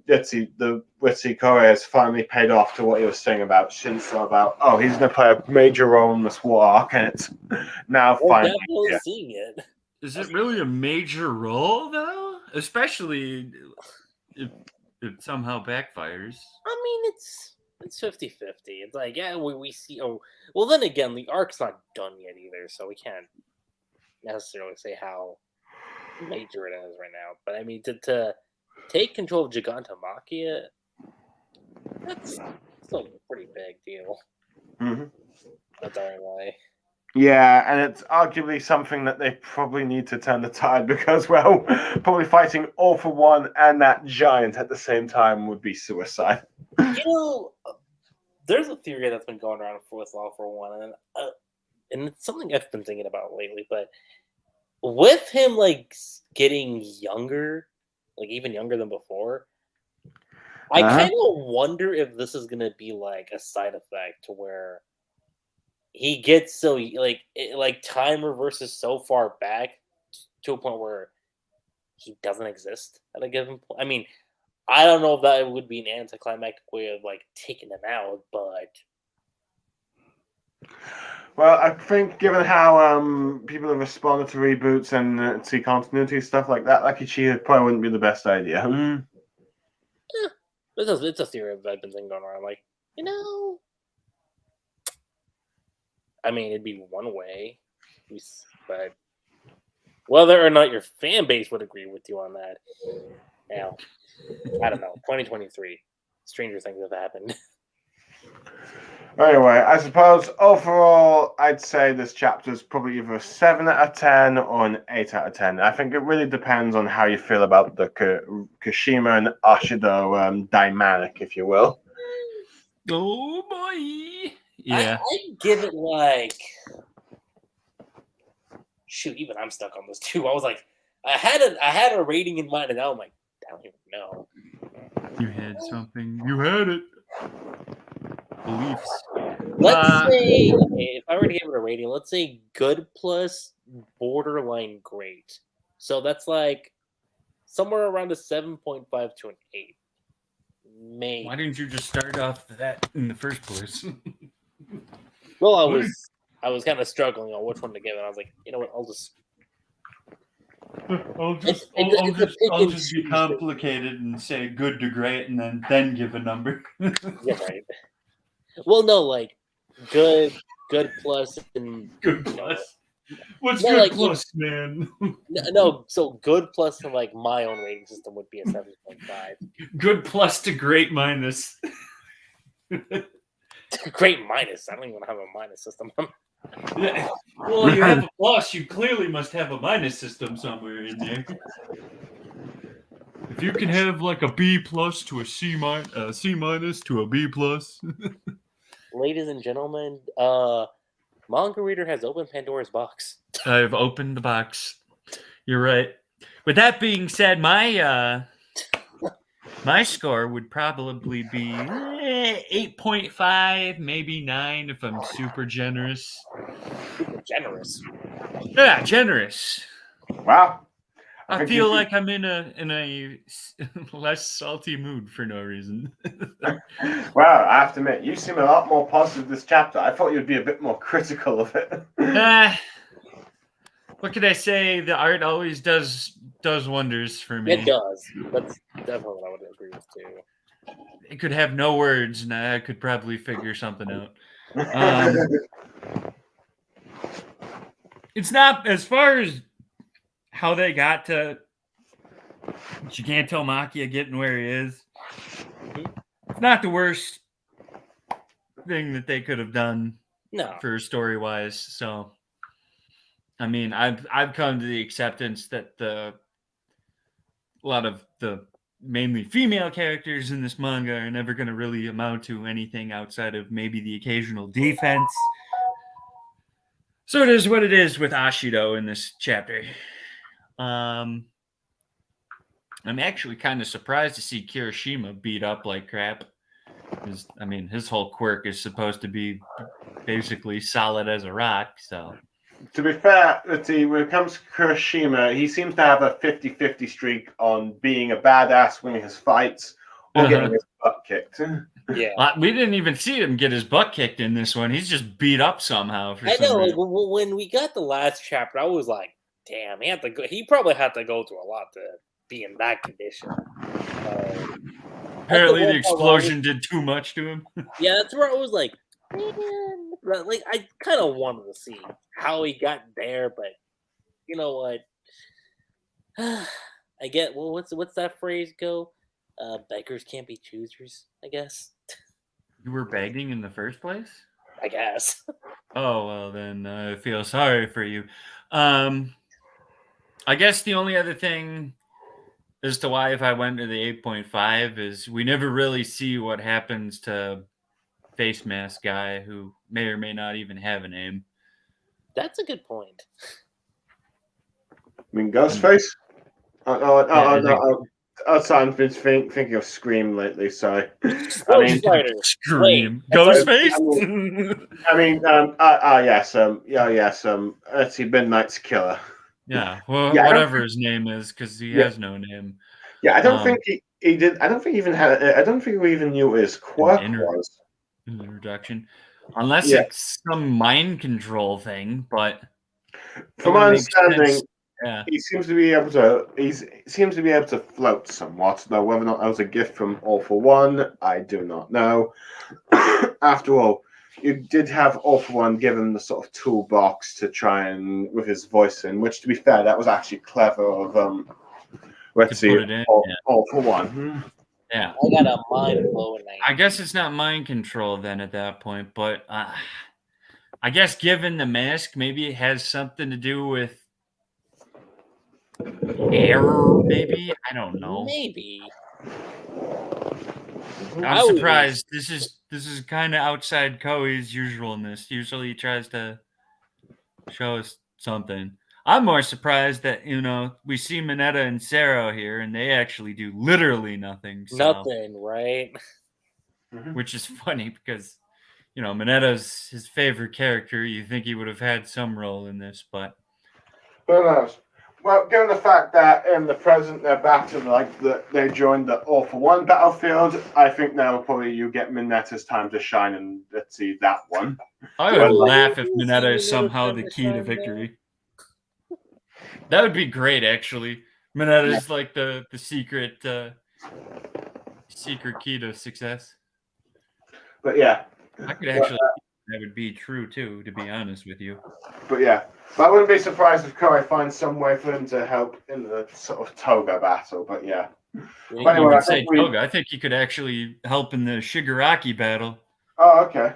Koei has finally paid off to what he was saying about Shinso about he's going to play a major role in this war arc, and it's now finally definitely seeing it. Is it really a major role though? Especially if it somehow backfires. I mean, it's 50-50. It's like, yeah, we see. Oh, well, then again, the arc's not done yet either, so we can't necessarily say how major it is right now. But I mean, to take control of Gigantomachia, that's still a pretty big deal. Mm-hmm. That's our way. Yeah, and it's arguably something that they probably need to turn the tide because, well, probably fighting All for One and that giant at the same time would be suicide. There's a theory that's been going around with All for One, and it's something I've been thinking about lately. But with him like getting younger, like even younger than before, I kind of wonder if this is gonna be like a side effect to where he gets so like time reverses so far back to a point where he doesn't exist at a given point. I mean, I don't know if that would be an anticlimactic way of like taking him out, but well, I think given how people have responded to reboots and see continuity stuff like that, like Ichigo probably wouldn't be the best idea. It's a theory I've been thinking going around. Like, I mean, it'd be one way, but Whether or not your fan base would agree with you on that, now, I don't know. 2023, stranger things have happened. Anyway, I suppose overall, I'd say this chapter is probably either a 7 out of 10 or an 8 out of 10. I think it really depends on how you feel about the Kashima and Ashido dynamic, if you will. Oh boy! Yeah, I give it like, shoot. Even I'm stuck on this too. I was like, I had a rating in mind, and now I'm like, I don't even know. you had something. You had it. Beliefs. Let's say, okay, if I were to give it a rating, let's say good plus borderline great. So that's like somewhere around a 7.5 to an 8. Maybe. Why didn't you just start off that in the first place? Well, I was kind of struggling on which one to give, and I was like, you know what, I'll just I'll just be complicated and say good to great, and then give a number. Yeah, right. Well, no, like good plus, and Good plus. What's no, good like, plus, man? no. So good plus and like my own rating system would be a 7.5. Good plus to great minus. Great minus. I don't even have a minus system. Yeah. Well, you have a plus. You clearly must have a minus system somewhere in there. If you can have like a B plus to a C minus to a B plus. Ladies and gentlemen, Mangareader has opened Pandora's box. I've opened the box. You're right. With that being said, my score would probably be 8.5, maybe 9 if I'm super generous. Super generous. Yeah, generous. Wow. I feel like I'm in a less salty mood for no reason. Wow, I have to admit, you seem a lot more positive this chapter. I thought you'd be a bit more critical of it. What could I say? The art always does wonders for me. It does. That's definitely what I would agree with too. It could have no words, and I could probably figure something out. It's not as far as how they got to Giganto Machia getting where he is. It's not the worst thing that they could have done for story wise. So, I mean, I've come to the acceptance that a lot of the mainly female characters in this manga are never going to really amount to anything outside of maybe the occasional defense. So it is what it is with Ashido in this chapter. I'm actually kind of surprised to see Kirishima beat up like crap. His whole quirk is supposed to be basically solid as a rock. So, to be fair, when it comes to Kirishima, he seems to have a 50-50 streak on being a badass winning his fights or getting his butt kicked. Yeah, we didn't even see him get his butt kicked in this one. He's just beat up somehow. I know. Like, when we got the last chapter, I was like, "Damn, he probably had to go through a lot to be in that condition." Apparently, the explosion did too much to him. Yeah, that's where I was like, man, like I kind of wanted to see how he got there, but you know what? I get. Well, what's that phrase go? Beggars can't be choosers, I guess. You were begging in the first place? I guess. Oh, well, then I feel sorry for you. I guess the only other thing as to why if I went to the 8.5 is we never really see what happens to Face Mask Guy, who may or may not even have a name. That's a good point. I mean, Ghostface? No. Sorry, I've been thinking of Scream lately, sorry. Scream. Ghostface? Yes, let's see, Midnight's Killer. Yeah, well, whatever his name is, because he has no name. Yeah, I don't think he did. I don't think we even knew what his quirk was. Introduction. Unless it's some mind control thing, but from my understanding, he seems to be able to float somewhat, though whether or not that was a gift from All for One, I do not know. After all, you did have All For One give him the sort of toolbox to try and with his voice in, which to be fair, that was actually clever of let's see, put it in, all For One. Yeah. I got a mind blowing. I guess it's not mind control then at that point, but I guess given the mask, maybe it has something to do with error. Maybe I don't know. Maybe. I'm surprised. This is kind of outside Koei's usualness. Usually he tries to show us something. I'm more surprised that we see Mineta and Sero here, and they actually do literally nothing. So, Nothing, right? Which is funny because Mineta's his favorite character. You think he would have had some role in this, but who knows? Well, given the fact that in the present they're back to they joined the All For One battlefield, I think now probably you get Mineta's time to shine, and let's see that one. I would laugh if Mineta is somehow the key to victory. That would be great, actually. Mineta is like the secret key to success. But yeah, I could actually. That would be true too, to be honest with you. But yeah, I wouldn't be surprised if Koei finds some way for him to help in the sort of Toga battle. But yeah, anyway, I think he could actually help in the Shigaraki battle. Oh, okay.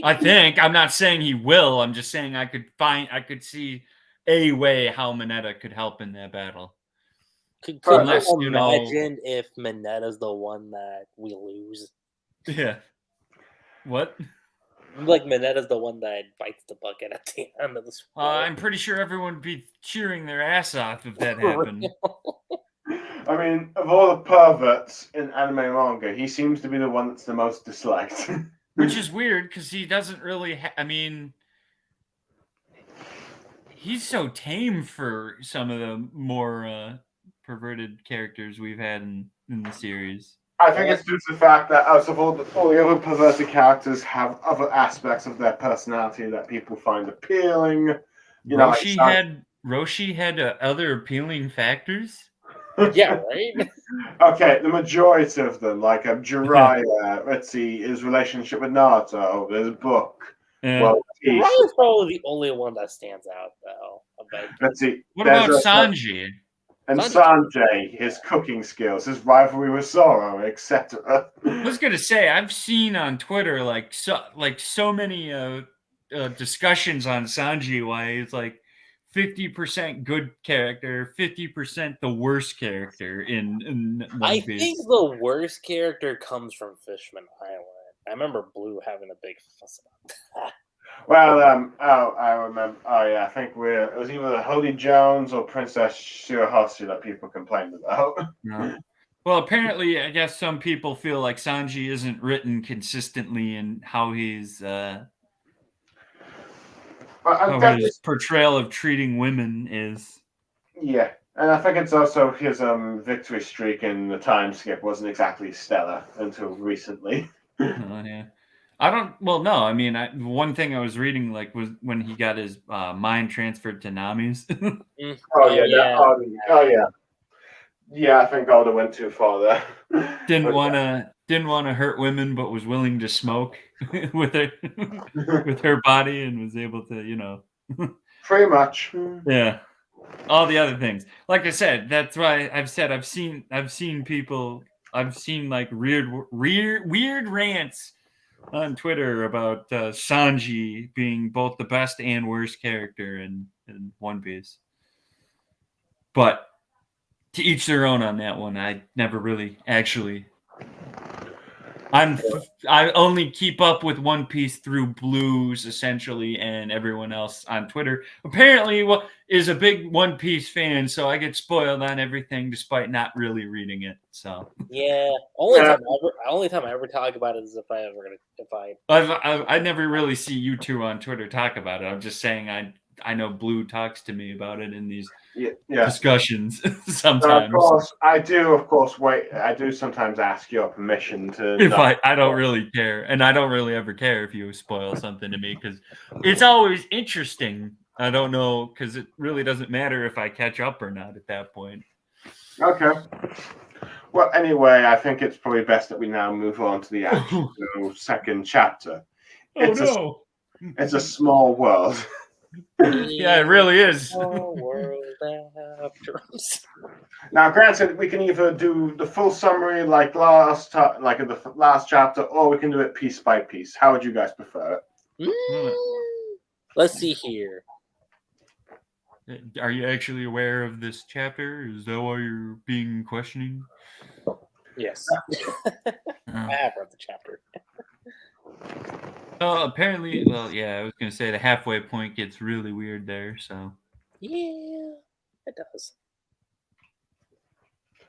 I think I'm not saying he will. I'm just saying I could see a way how Mineta could help in that battle. Could you imagine if Mineta's the one that we lose? Yeah. What? Like Mineta's the one that bites the bucket at the end of the sport. I'm pretty sure everyone would be cheering their ass off if that happened. I mean, of all the perverts in anime and manga, he seems to be the one that's the most disliked. Which is weird because he doesn't really. He's so tame for some of the more perverted characters we've had in the series. I think it's due to the fact that out of all the other perverted characters have other aspects of their personality that people find appealing. Roshi had other appealing factors. Yeah, right? Okay, the majority of them, like Jiraiya, let's see, his relationship with Naruto, his book. Yeah. Well, Jiraiya's probably the only one that stands out, though. Let's see. What about Sanji? And Sanjay, his cooking skills, his rivalry with Zoro, etc. I was gonna say, I've seen on Twitter so many discussions on Sanji why he's like 50% good character, 50% the worst character in One Piece. I think the worst character comes from Fishman Island. I remember Blue having a big fuss about that. Well, I remember. Oh yeah, I think it was either Holy Jones or Princess Shirahoshi that people complained about. No. Well, apparently, I guess some people feel like Sanji isn't written consistently in how he's his portrayal of treating women is. Yeah, and I think it's also his victory streak in the time skip wasn't exactly stellar until recently. Oh, yeah. I don't. Well, no. I mean, one thing I was reading was when he got his mind transferred to Nami's. Yeah, I think Alda went too far there. Didn't want to hurt women, but was willing to smoke with her body, and was able to, pretty much. Yeah, all the other things. Like I said, that's why I've said I've seen people. I've seen like weird rants on Twitter about Sanji being both the best and worst character in One Piece. But to each their own on that one. I never really actually. I only keep up with One Piece through Blues essentially, and everyone else on Twitter apparently is a big One Piece fan, so I get spoiled on everything despite not really reading it. So yeah, only time I ever talk about it is if I never really see you two on Twitter talk about it. I'm just saying I know Blue talks to me about it in these discussions sometimes. Of course, I do sometimes ask your permission to. If I don't really care, and I don't really ever care if you spoil something to me because it's always interesting. I don't know because it really doesn't matter if I catch up or not at that point. Okay. Well, anyway, I think it's probably best that we now move on to the actual second chapter. Oh no! It's a small world. Yeah, it really is. Small world after us. Now, granted, we can either do the full summary like last in the last chapter, or we can do it piece by piece. How would you guys prefer it? Let's see here. Are you actually aware of this chapter? Is that why you're being questioning? Yes. I have read the chapter. Apparently, well, yeah, I was going to say the halfway point gets really weird there, so. Yeah, it does.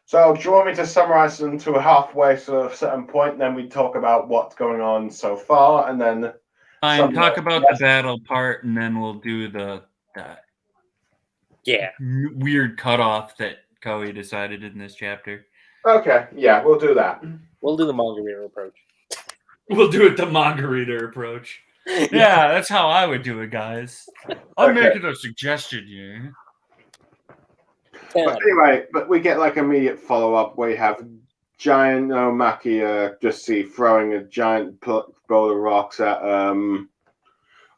So, do you want me to summarize them to a halfway sort of certain point, and then we talk about what's going on so far, and then Fine, talk about the battle part, and then we'll do the weird cutoff that Koei decided in this chapter. Okay, yeah, we'll do that. We'll do the Mangareader approach. We'll do it the Mangareader approach. Yeah, that's how I would do it, guys. I'm making a suggestion here. But anyway, we get like immediate follow-up where you have giant Maki just throwing a giant bowl of rocks at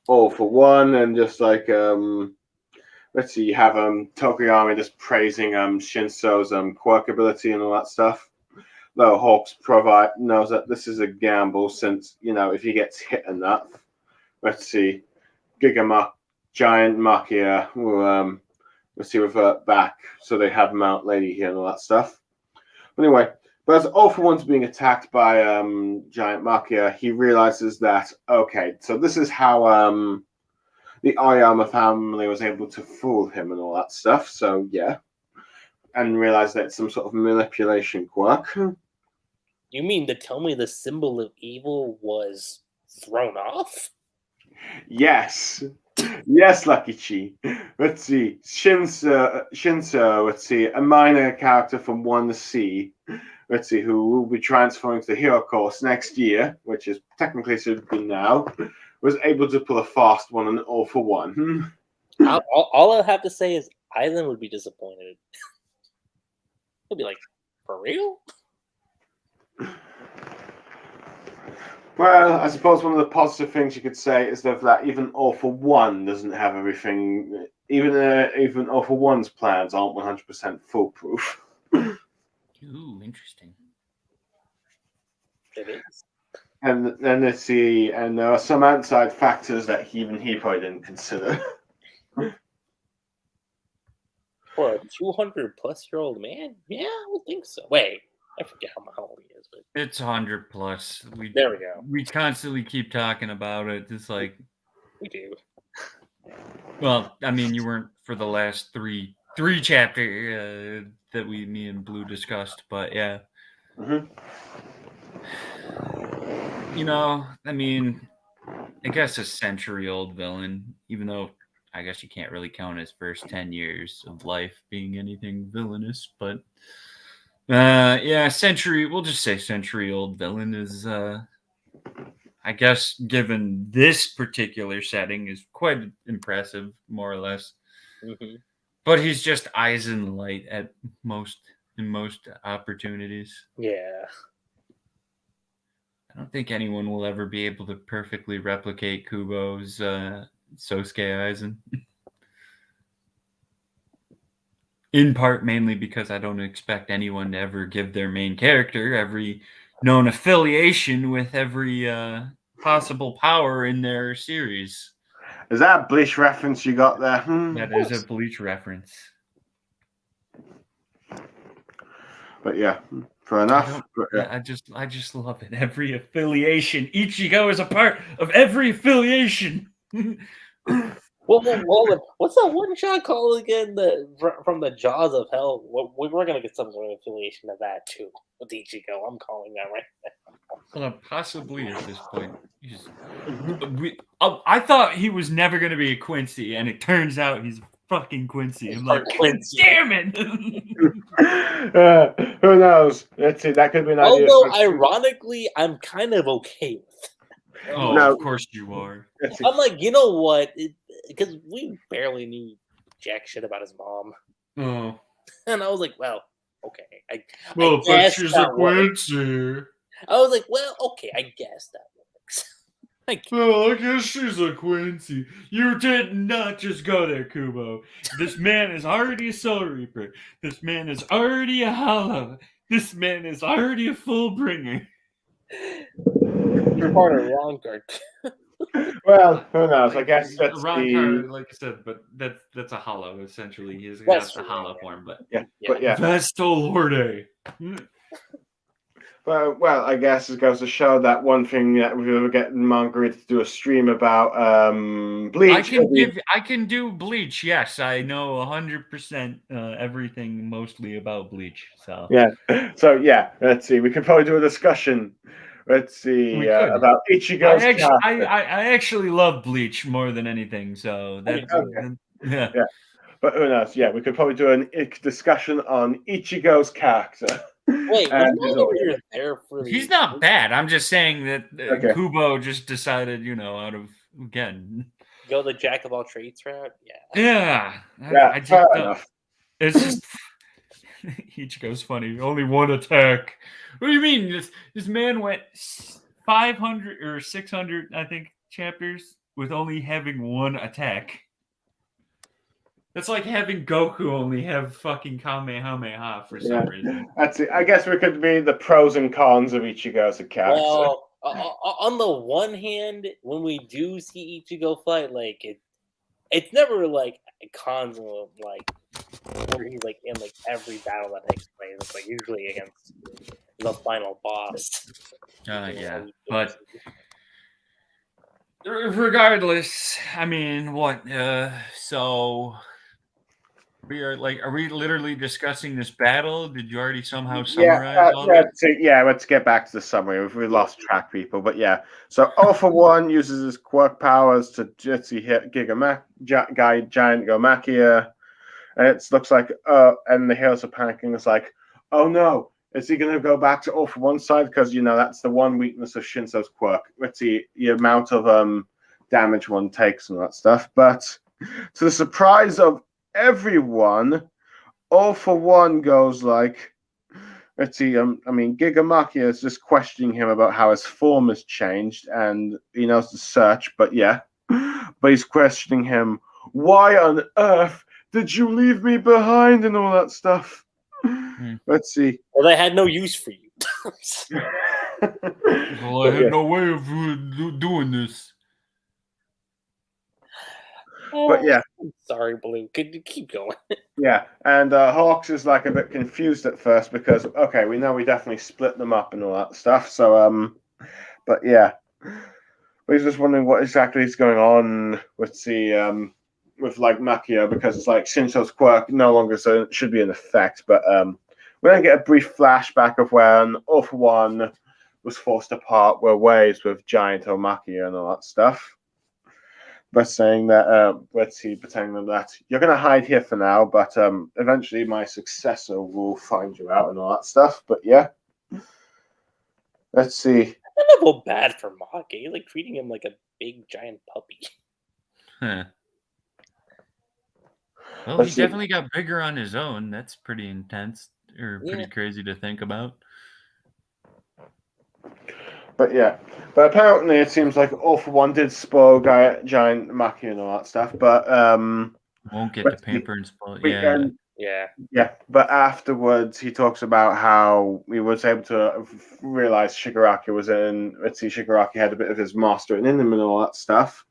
All for One, and just like let's see, you have Tokuyami just praising Shinso's quirk ability and all that stuff. Though Hawks knows that this is a gamble, since if he gets hit enough, let's see, giant Makia will revert back, so they have Mount Lady here and all that stuff. But anyway, but as All for One's being attacked by giant Makia, he realizes that okay, so this is how the Aoyama family was able to fool him and all that stuff. So yeah, and realize that it's some sort of manipulation quirk. You mean to tell me the symbol of evil was thrown off? Yes. Yes, Lucky Chi. Let's see. Shinso, let's see, a minor character from 1C. Let's see, who will be transferring to the Hero course next year, which is technically should be now, was able to pull a fast one and All for One. All I have to say is Island would be disappointed. He'll be like, for real? Well, I suppose one of the positive things you could say is that even All for One doesn't have everything. Even All for One's plans aren't 100% foolproof. Ooh, interesting. It is. And then let's see, and there are some outside factors that even he probably didn't consider. For a 200-plus-year-old man? Yeah, I would think so. Wait, I forget how old he is. But it's 100 plus. There we go. We constantly keep talking about it. It's like we do. Well, I mean, you weren't for the last three chapter that me and Blue discussed, but yeah. Mm-hmm. I mean, I guess a century-old villain, even though I guess you can't really count his first 10 years of life being anything villainous, but yeah, we'll just say century-old villain is, I guess, given this particular setting, is quite impressive, more or less. Mm-hmm. But he's just eyes in light in most opportunities. Yeah. I don't think anyone will ever be able to perfectly replicate Kubo's Sosuke Aizen. In part, mainly because I don't expect anyone to ever give their main character every known affiliation with every possible power in their series. Is that a Bleach reference you got there? That is a Bleach reference. But yeah, fair enough. I just love it. Every affiliation. Ichigo is a part of every affiliation. Well, what's that one shot called again? From the Jaws of Hell. We're gonna get some sort of affiliation of that too with Ichigo. I'm calling that right now. Possibly at this point. I thought he was never gonna be a Quincy, and it turns out he's fucking Quincy. I'm like, Quincy. Damn it! Who knows? Let's see. That could be an idea. Although, ironically, I'm kind of okay with it. Oh, no. Of course you are. I'm like, you know what? Because we barely knew jack shit about his mom. Oh. And I was like, well, okay. I but she's a Quincy. I was like, well, okay, I guess that works. Like, Oh, I guess she's a Quincy. You did not just go there, Kubo. This man is already a Soul Reaper. This man is already a Hollow. This man is already a Fullbringer. he's part of wrong card. Well, who knows? I guess a that's wrong the card, like I said, but that's a Hollow essentially. He's That's got the true, Hollow yeah. form, but yeah, Yeah. but yeah. Vestal Lorde. Well, I guess it goes to show that one thing that we were getting Mangareader to do a stream about Bleach. I can do Bleach. Yes, I know 100% everything mostly about Bleach. So Yeah. So yeah, let's see. We could probably do a discussion. Let's see we could. about Ichigo's character. I actually love Bleach more than anything. So that Okay. yeah. Yeah. But who knows? Yeah, we could probably do a discussion on Ichigo's character. Wait, And was Mangareader there for the? He's not bad. I'm just saying that Okay. Kubo just decided, out of again. Go the jack of all trades route. Yeah. Yeah. Yeah, I just fair don't. enough. It's just Ichigo's funny. Only one attack. What do you mean? This man went 500 or 600, I think, chapters with only having one attack. That's like having Goku only have fucking Kamehameha for some reason. That's it. I guess we could be the pros and cons of Ichigo's character. Well, on the one hand, when we do see Ichigo fight, like it's never like cons like where he's like in like every battle that takes place. It's like usually against the final boss. Yeah, but regardless, I mean, what? So are we literally discussing this battle? Did you already somehow summarize all that? Let's get back to the summary. We lost track, people, but yeah. So All for One uses his quirk powers to Jitsi hit Giant Gomakia, and it looks like and the heroes are panicking. It's like, oh no, is he going to go back to All for One side? Because that's the one weakness of Shinso's quirk. Let's see the amount of damage one takes and that stuff. But to the surprise of everyone, All for One goes like, let's see, Gigamakia is just questioning him about how his form has changed, and he knows to search, but he's questioning him, why on earth did you leave me behind and all that stuff? Let's see. Well, they had no use for you. Well, I had no way of doing this. But yeah. Sorry, Blue. Could you keep going? Yeah, and Hawks is like a bit confused at first because we know we definitely split them up and all that stuff. So but yeah, but he's just wondering what exactly is going on with with like Makio, because it's like Shinso's quirk no longer should be in effect. But we then get a brief flashback of when All for One was forced to part ways with Giant Makio and all that stuff. By saying that, pretending that you're going to hide here for now, but eventually my successor will find you out and all that stuff. But yeah, let's see. I don't feel bad for Maki. He's like treating him like a big giant puppy. Huh. Well, he definitely got bigger on his own. That's pretty intense, or pretty crazy to think about. But yeah, apparently it seems like All for One did spoil Giant Maki and all that stuff. But won't get to pamper and spoil. Yeah. But afterwards, he talks about how he was able to realize Shigaraki was in. Let's see, Shigaraki had a bit of his mastering in him and all that stuff.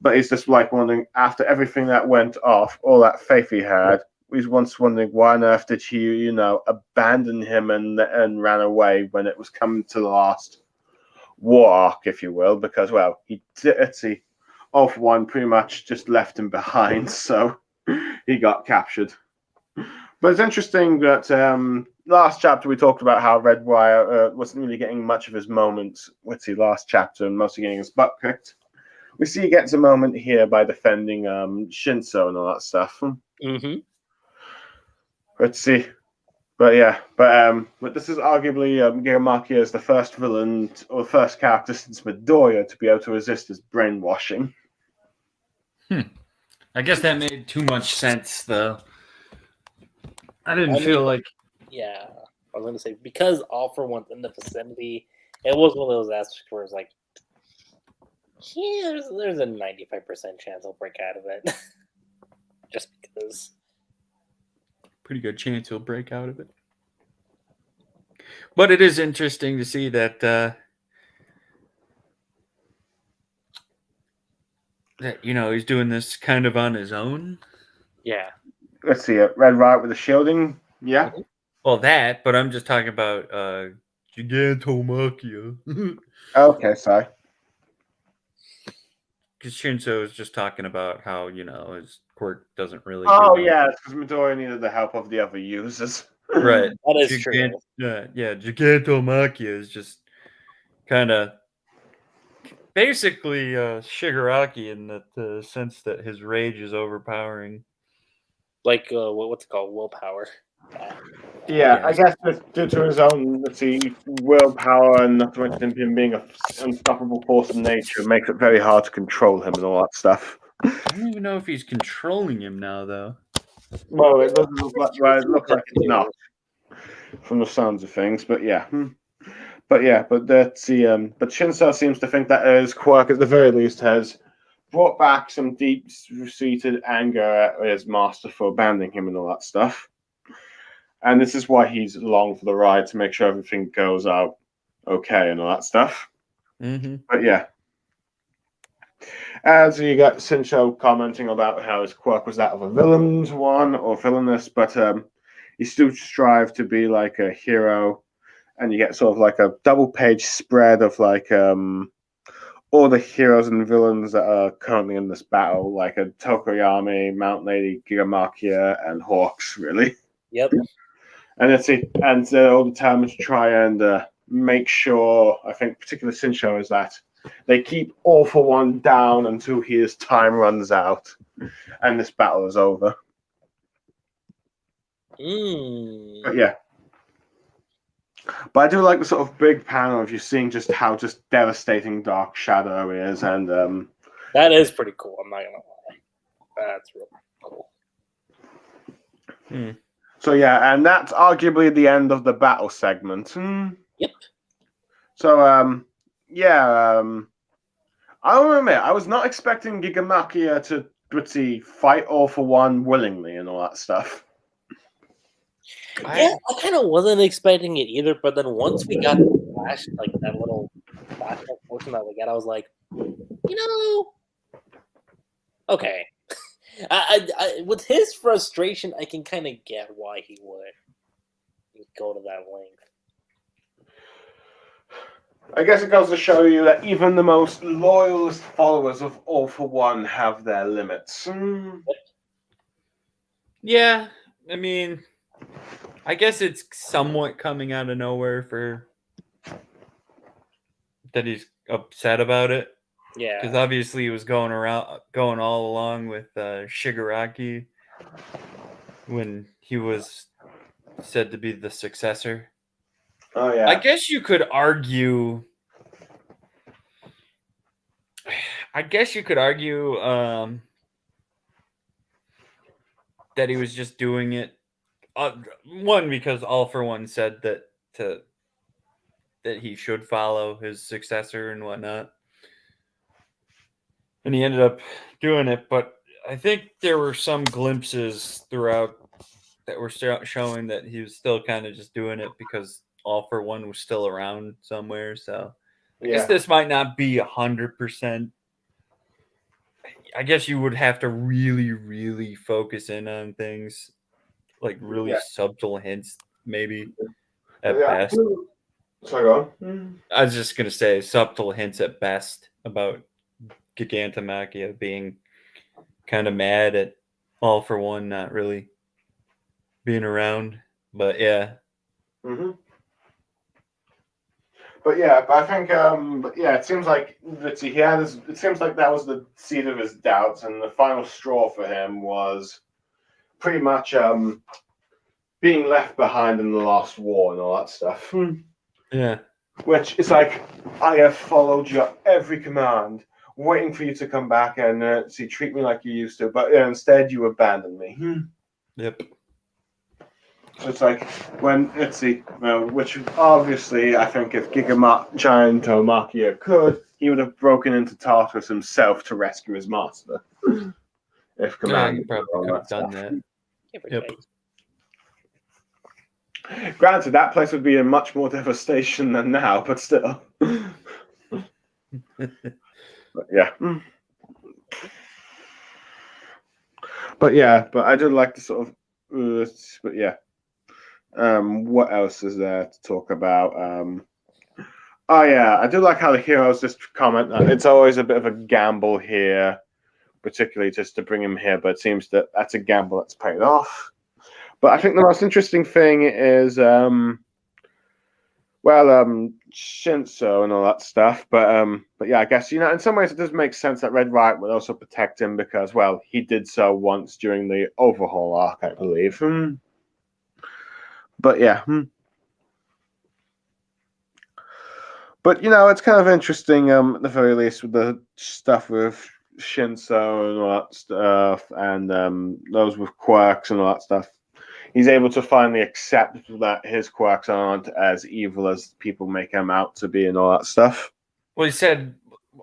But he's just like wondering, after everything that went off, all that faith he had, he's once wondering why on earth did he, abandon him and ran away when it was coming to the last war arc, if you will, because All for One pretty much just left him behind, so he got captured. But it's interesting that last chapter we talked about how Redwire wasn't really getting much of his moments. Last chapter, and mostly getting his butt kicked. We see he gets a moment here by defending Shinso and all that stuff. Mm-hmm. Let's see. But this is arguably Gigamaki as the first villain or first character since Midoriya to be able to resist his brainwashing. I guess that made too much sense, though. I feel like... Yeah, I was going to say, because All for One's in the vicinity, it was one of those aspects where it's like, Yeah, there's a 95% chance I'll break out of it. Just because. Pretty good chance he'll break out of it. But it is interesting to see that he's doing this kind of on his own. Yeah. Let's see it. Red Riot with the shielding. Yeah. Well, that, but I'm just talking about Gigantomachia. Okay, sorry. Because Shinso is just talking about how, his quirk doesn't really Oh, do yeah, because Midori needed the help of the other users. Right. That is true. Gigantomachia is just kind of basically Shigaraki in the sense that his rage is overpowering. Like, what's it called? Willpower. Yeah, I Yes. guess just due to his own, let's see, willpower and not to mention him being an unstoppable force of nature makes it very hard to control him and all that stuff. I don't even know if he's controlling him now, though. Well, it doesn't look like, it looks like it's not from the sounds of things, but yeah. But that's the but Shinso seems to think that his quirk at the very least has brought back some deep-seated anger at his master for abandoning him and all that stuff. And this is why he's along for the ride, to make sure everything goes out okay and all that stuff. Mm-hmm. But yeah. As you got Shinso commenting about how his quirk was that of a villain's one or villainous, but he still strive to be like a hero. And you get sort of like a double-page spread of like all the heroes and villains that are currently in this battle, like a Tokoyami, Mount Lady, Gigamachia, and Hawks, really. Yep. And all the time to try and make sure, I think, particularly Shinso, is that they keep All for One down until his time runs out and this battle is over. But yeah. But I do like the sort of big panel of you seeing just how just devastating Dark Shadow is, and that is pretty cool. I'm not gonna lie, that's real cool. So yeah, and that's arguably the end of the battle segment. Yep. So I'll admit I was not expecting Gigamachia to fight All for One willingly and all that stuff. Yeah, I kind of wasn't expecting it either, but then once we got the flash, like that little flashback portion that we got, I was like, okay. I with his frustration, I can kind of get why he would go to that length. I guess it goes to show you that even the most loyalist followers of All for One have their limits. Yeah, I mean, I guess it's somewhat coming out of nowhere for that he's upset about it. Yeah, because obviously he was going all along with Shigaraki when he was said to be the successor. Oh yeah. I guess you could argue. That he was just doing it. One, because All for One said that he should follow his successor and whatnot, and he ended up doing it. But I think there were some glimpses throughout that were showing that he was still kind of just doing it because All for One was still around somewhere. So I guess this might not be 100%. I guess you would have to really, really focus in on things, like really subtle hints, maybe at best. Sorry, go on. I was just gonna say subtle hints at best about Gigantomachia being kind of mad at All for One not really being around, but yeah. But I think, it seems like it seems like that was the seed of his doubts, and the final straw for him was pretty much being left behind in the last war and all that stuff. Yeah. Which is like, I have followed your every command, waiting for you to come back and treat me like you used to, but instead you abandoned me. Yep. So it's like which obviously I think if Gigantomachia could, he would have broken into Tartarus himself to rescue his master. If Command he probably could have done that. Yep. Granted, that place would be in much more devastation than now, but still. But yeah. But yeah, but I did like to sort of. But yeah. What else is there to talk about? Oh yeah, I do like how the heroes just comment that it's always a bit of a gamble here, particularly just to bring him here. But it seems that that's a gamble that's paid off. But I think the most interesting thing is, Shinso and all that stuff. But yeah, I guess in some ways it does make sense that Red Riot would also protect him because, well, he did so once during the Overhaul arc, I believe. But yeah. But it's kind of interesting, at the very least, with the stuff with Shinso and all that stuff, and those with quirks and all that stuff. He's able to finally accept that his quirks aren't as evil as people make him out to be and all that stuff. Well, he said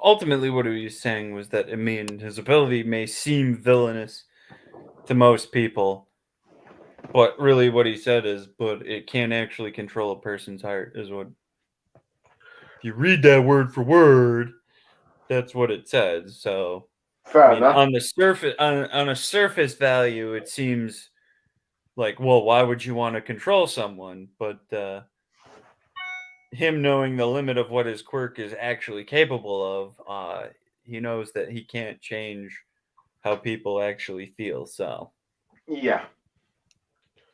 ultimately what he was saying was that his ability may seem villainous to most people, but really what he said is, but it can't actually control a person's heart, is what. If you read that word for word, that's what it says. So, Fair enough. on the surface, on a surface value, it seems like, well, why would you want to control someone? But him knowing the limit of what his quirk is actually capable of, he knows that he can't change how people actually feel. So, yeah.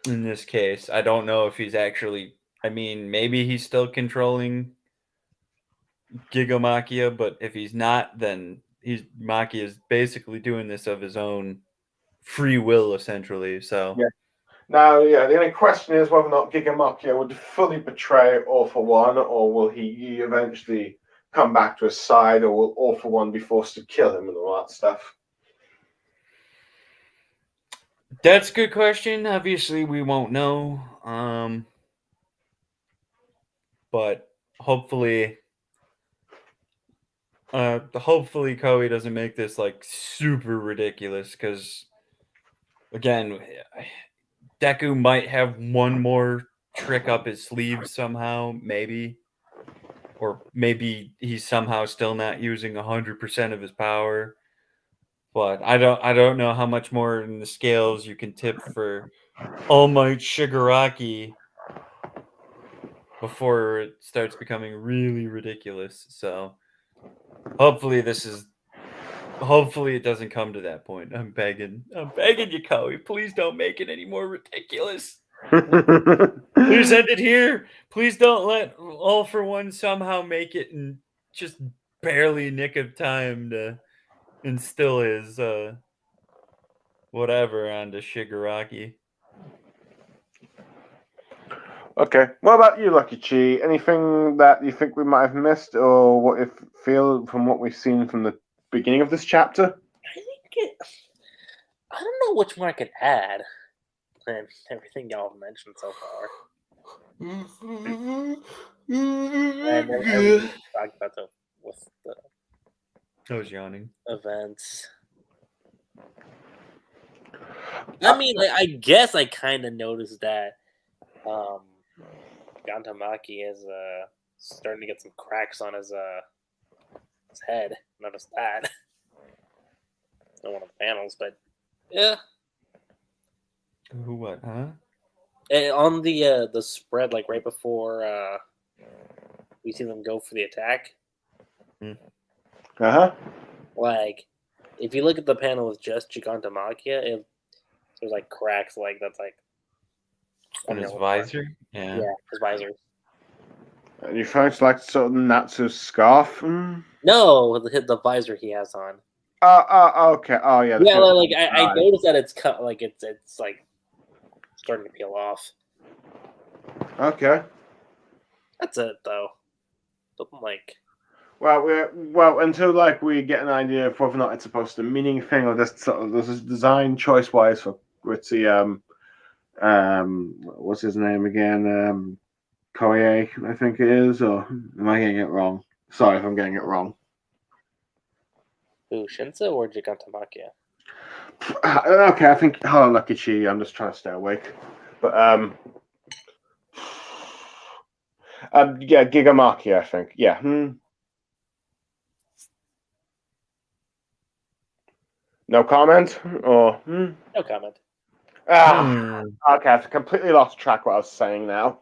In this case, I don't know if he's actually. I mean, maybe he's still controlling Gigamachia, but if he's not, then Machia is basically doing this of his own free will, essentially. So yeah. Now, the only question is whether or not Gigamachia would fully betray All for One, or will he eventually come back to his side, or will All for One be forced to kill him and all that stuff? That's a good question. Obviously, we won't know. But hopefully Koei doesn't make this like super ridiculous, because again, Deku might have one more trick up his sleeve somehow, maybe. Or maybe he's somehow still not using 100% of his power. But I don't know how much more in the scales you can tip for All Might Shigaraki before it starts becoming really ridiculous. So hopefully it doesn't come to that point. I'm begging you, Koei, please don't make it any more ridiculous. Please end it here. Please don't let All for One somehow make it in just barely nick of time to instill his whatever onto Shigaraki. Okay. What about you, Lucky Chi? Anything that you think we might have missed, or what you feel from what we've seen from the beginning of this chapter? I don't know which one I could add than everything y'all have mentioned so far. And everything talked about with the I was yawning. events. I mean, I guess I kind of noticed that Gantamaki is starting to get some cracks on his head. Noticed that in one of the panels, but yeah. Who? What? Huh? And on the spread, like right before we see them go for the attack. Like, if you look at the panel with just Gigantamakia, there's like cracks, like that's like on his visor. Yeah, his visor. You folks like sort of Natsu's scarf? No, the visor he has on. Okay. Oh yeah. Yeah, like I noticed that it's cut, like it's like starting to peel off. Okay. That's it though. Something like. Well, until like we get an idea of whether or not it's supposed to be a meaning thing or just sort of this is design choice wise for Ritzy. What's his name again? Koye, I think it is. Or am I getting it wrong? Sorry if I'm getting it wrong. Who, Shinzo or Gigantomachia? Okay, I think. Hold on, Lucky Chi. I'm just trying to stay awake. But yeah, Gigamaki, I think. Yeah. No comment or. No comment. Okay, I've completely lost track what I was saying now.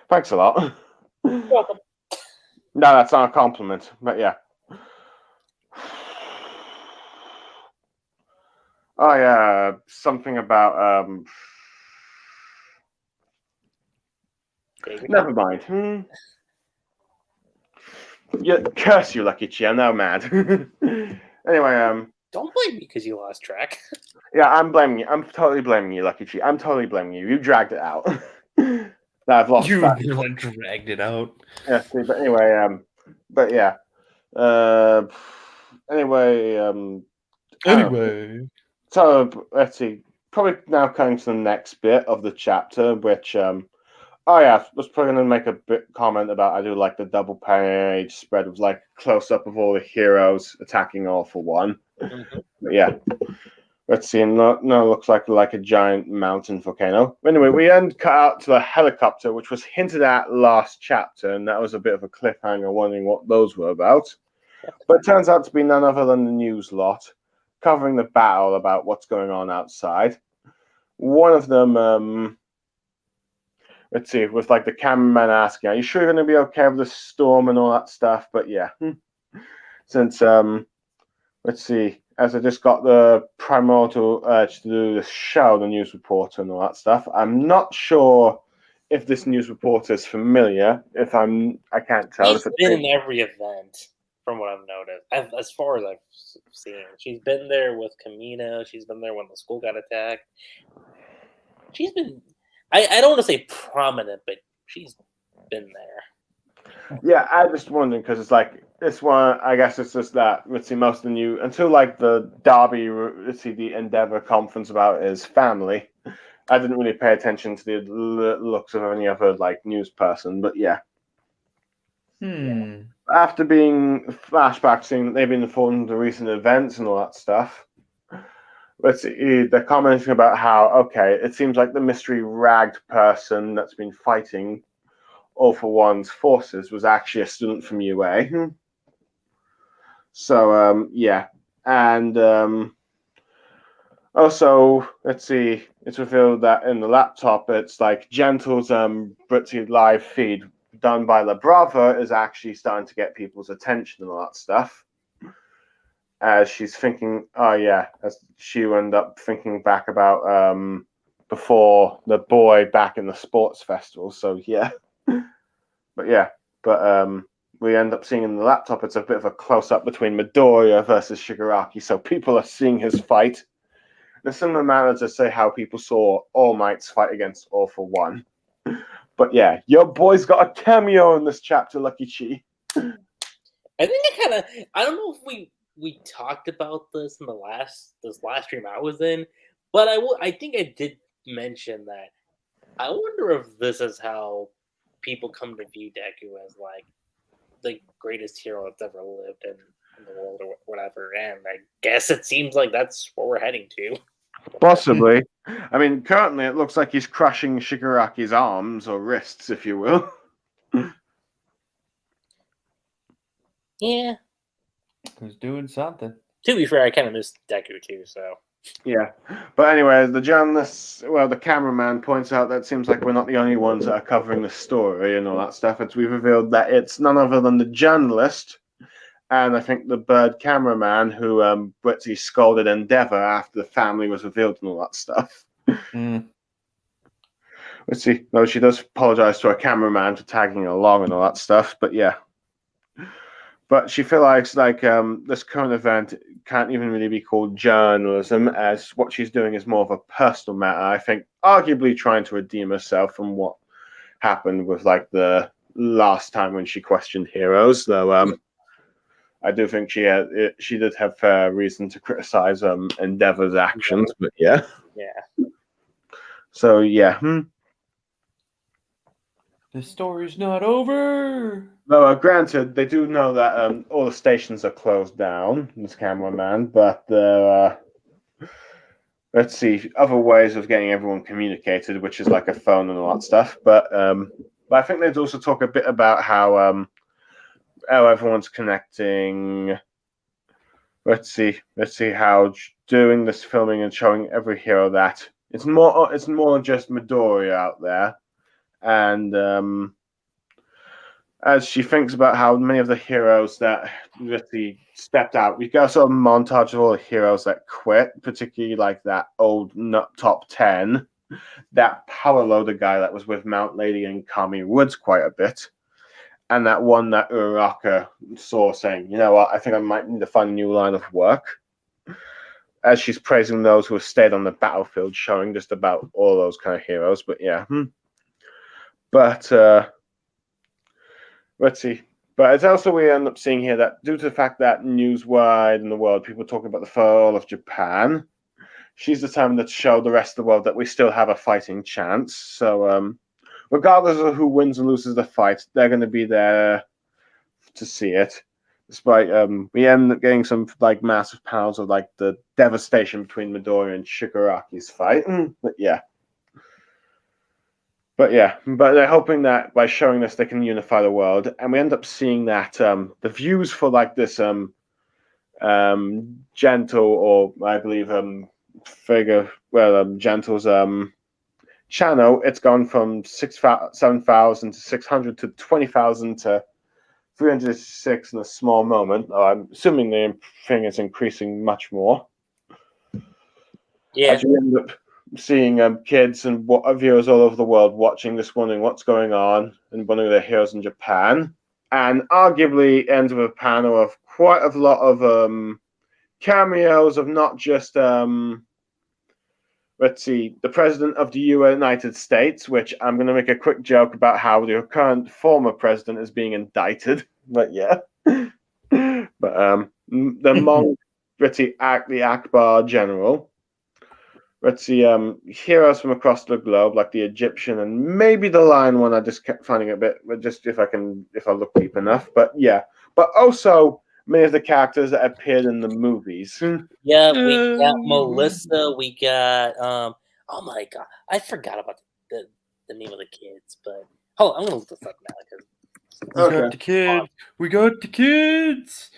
Thanks a lot. Welcome. No, that's not a compliment, but yeah. Oh yeah, something about never mind. Yeah, curse you, Lucky Chi. I'm now mad. Anyway, don't blame me because you lost track. Yeah, I'm blaming you. I'm totally blaming you, Lucky Chi. I'm totally blaming you. You dragged it out. I've lost You track. dragged it out. Yeah, see, but anyway, but yeah. Anyway, Anyway. so let's see. Probably now coming to the next bit of the chapter, which oh yeah, I was probably gonna make a bit comment about I do like the double page spread of like close up of all the heroes attacking all for one. Mm-hmm. But yeah. Let's see. No, looks like a giant mountain volcano. Anyway, we then cut out to a helicopter, which was hinted at last chapter, and that was a bit of a cliffhanger, wondering what those were about. But it turns out to be none other than the news lot, covering the battle about what's going on outside. One of them, let's see, with like the cameraman asking, "Are you sure you're going to be okay with the storm and all that stuff?" But yeah, since let's see. As I just got the primordial urge to do this show, the news reporter and all that stuff. I'm not sure if this news reporter is familiar. I can't tell. She's been in every event, from what I've noticed. As far as I've seen, she's been there with Kamino. She's been there when the school got attacked. She's been. I don't want to say prominent, but she's been there. Yeah, I just wondering because it's like this one. I guess it's just that let's see, most of the new until like the Derby. Let's see, the Endeavor conference about his family. I didn't really pay attention to the looks of any other like news person, but yeah. After being flashback, seeing that they've been informed of the recent events and all that stuff. Let's see, they're commenting about how okay, it seems like the mystery ragged person that's been fighting All for One's forces was actually a student from UA. So yeah, and also let's see, it's revealed that in the laptop it's like Gentle's Britzy live feed done by La Brava is actually starting to get people's attention and all that stuff. As she's thinking, oh yeah, as she end up thinking back about before the boy back in the sports festival. So yeah. But we end up seeing in the laptop it's a bit of a close-up between Midoriya versus Shigaraki, so people are seeing his fight in a similar manner to say how people saw All Might's fight against All for One. But yeah, your boy's got a cameo in this chapter, Lucky Chi. I think I don't know if we talked about this in this last stream I was in, but I think I did mention that I wonder if this is how people come to view Deku as like the greatest hero that's ever lived in the world or whatever. And I guess it seems like that's what we're heading to. Possibly. I mean, currently it looks like he's crushing Shigaraki's arms or wrists, if you will. Yeah. He's doing something. To be fair, I kind of miss Deku too, so. Yeah. But anyway, the journalist, well, the cameraman points out that it seems like we're not the only ones that are covering the story and all that stuff. We've revealed that it's none other than the journalist and I think the bird cameraman who Britzy scolded Endeavor after the family was revealed and all that stuff. Let's see. No, she does apologize to her cameraman for tagging along and all that stuff, but yeah. But she feels like this current event can't even really be called journalism, as what she's doing is more of a personal matter. I think arguably trying to redeem herself from what happened with like the last time when she questioned heroes. Though I do think she did have fair reason to criticize Endeavor's actions. But yeah. Yeah. So yeah. The story's not over. Though, granted, they do know that all the stations are closed down, this cameraman, but there are, let's see, other ways of getting everyone communicated, which is like a phone and all that stuff. But I think they'd also talk a bit about how everyone's connecting. Let's see how doing this filming and showing every hero that it's more just Midoriya out there, and as she thinks about how many of the heroes that really stepped out, we got sort of a montage of all the heroes that quit, particularly like that old top 10, that power loader guy that was with Mount Lady and Kami Woods quite a bit, and that one that Uraraka saw saying, you know what, I think I might need to find a new line of work. As she's praising those who have stayed on the battlefield, showing just about all those kind of heroes. But yeah. But let's see. But it's also we end up seeing here that due to the fact that news-wide in the world, people talking about the fall of Japan, she's determined to show the rest of the world that we still have a fighting chance. So regardless of who wins and loses the fight, they're going to be there to see it. Despite we end up getting some like massive panels of like the devastation between Midoriya and Shigaraki's fight. But they're hoping that by showing this they can unify the world, and we end up seeing that the views for like this Gentle, or I believe Gentle's channel, it's gone from 7,000 to 600 to 20,000 to 306 in a small moment. I'm assuming the thing is increasing much more. Yeah. As you end up seeing kids and viewers all over the world watching this, wondering what's going on and wondering their heroes in Japan. And arguably ends with a panel of quite a lot of cameos of not just let's see, the president of the United States, which I'm going to make a quick joke about how the current former president is being indicted. But yeah. But the Mong, the Akbar general. Let's see, heroes from across the globe, like the Egyptian and maybe the lion one. I just kept finding a bit, just if I look deep enough. But yeah, but also many of the characters that appeared in the movies. Yeah, we got Melissa. We got oh my god, I forgot about the name of the kids. But hold on, I'm gonna look this up now. We got the kids. We got the kids.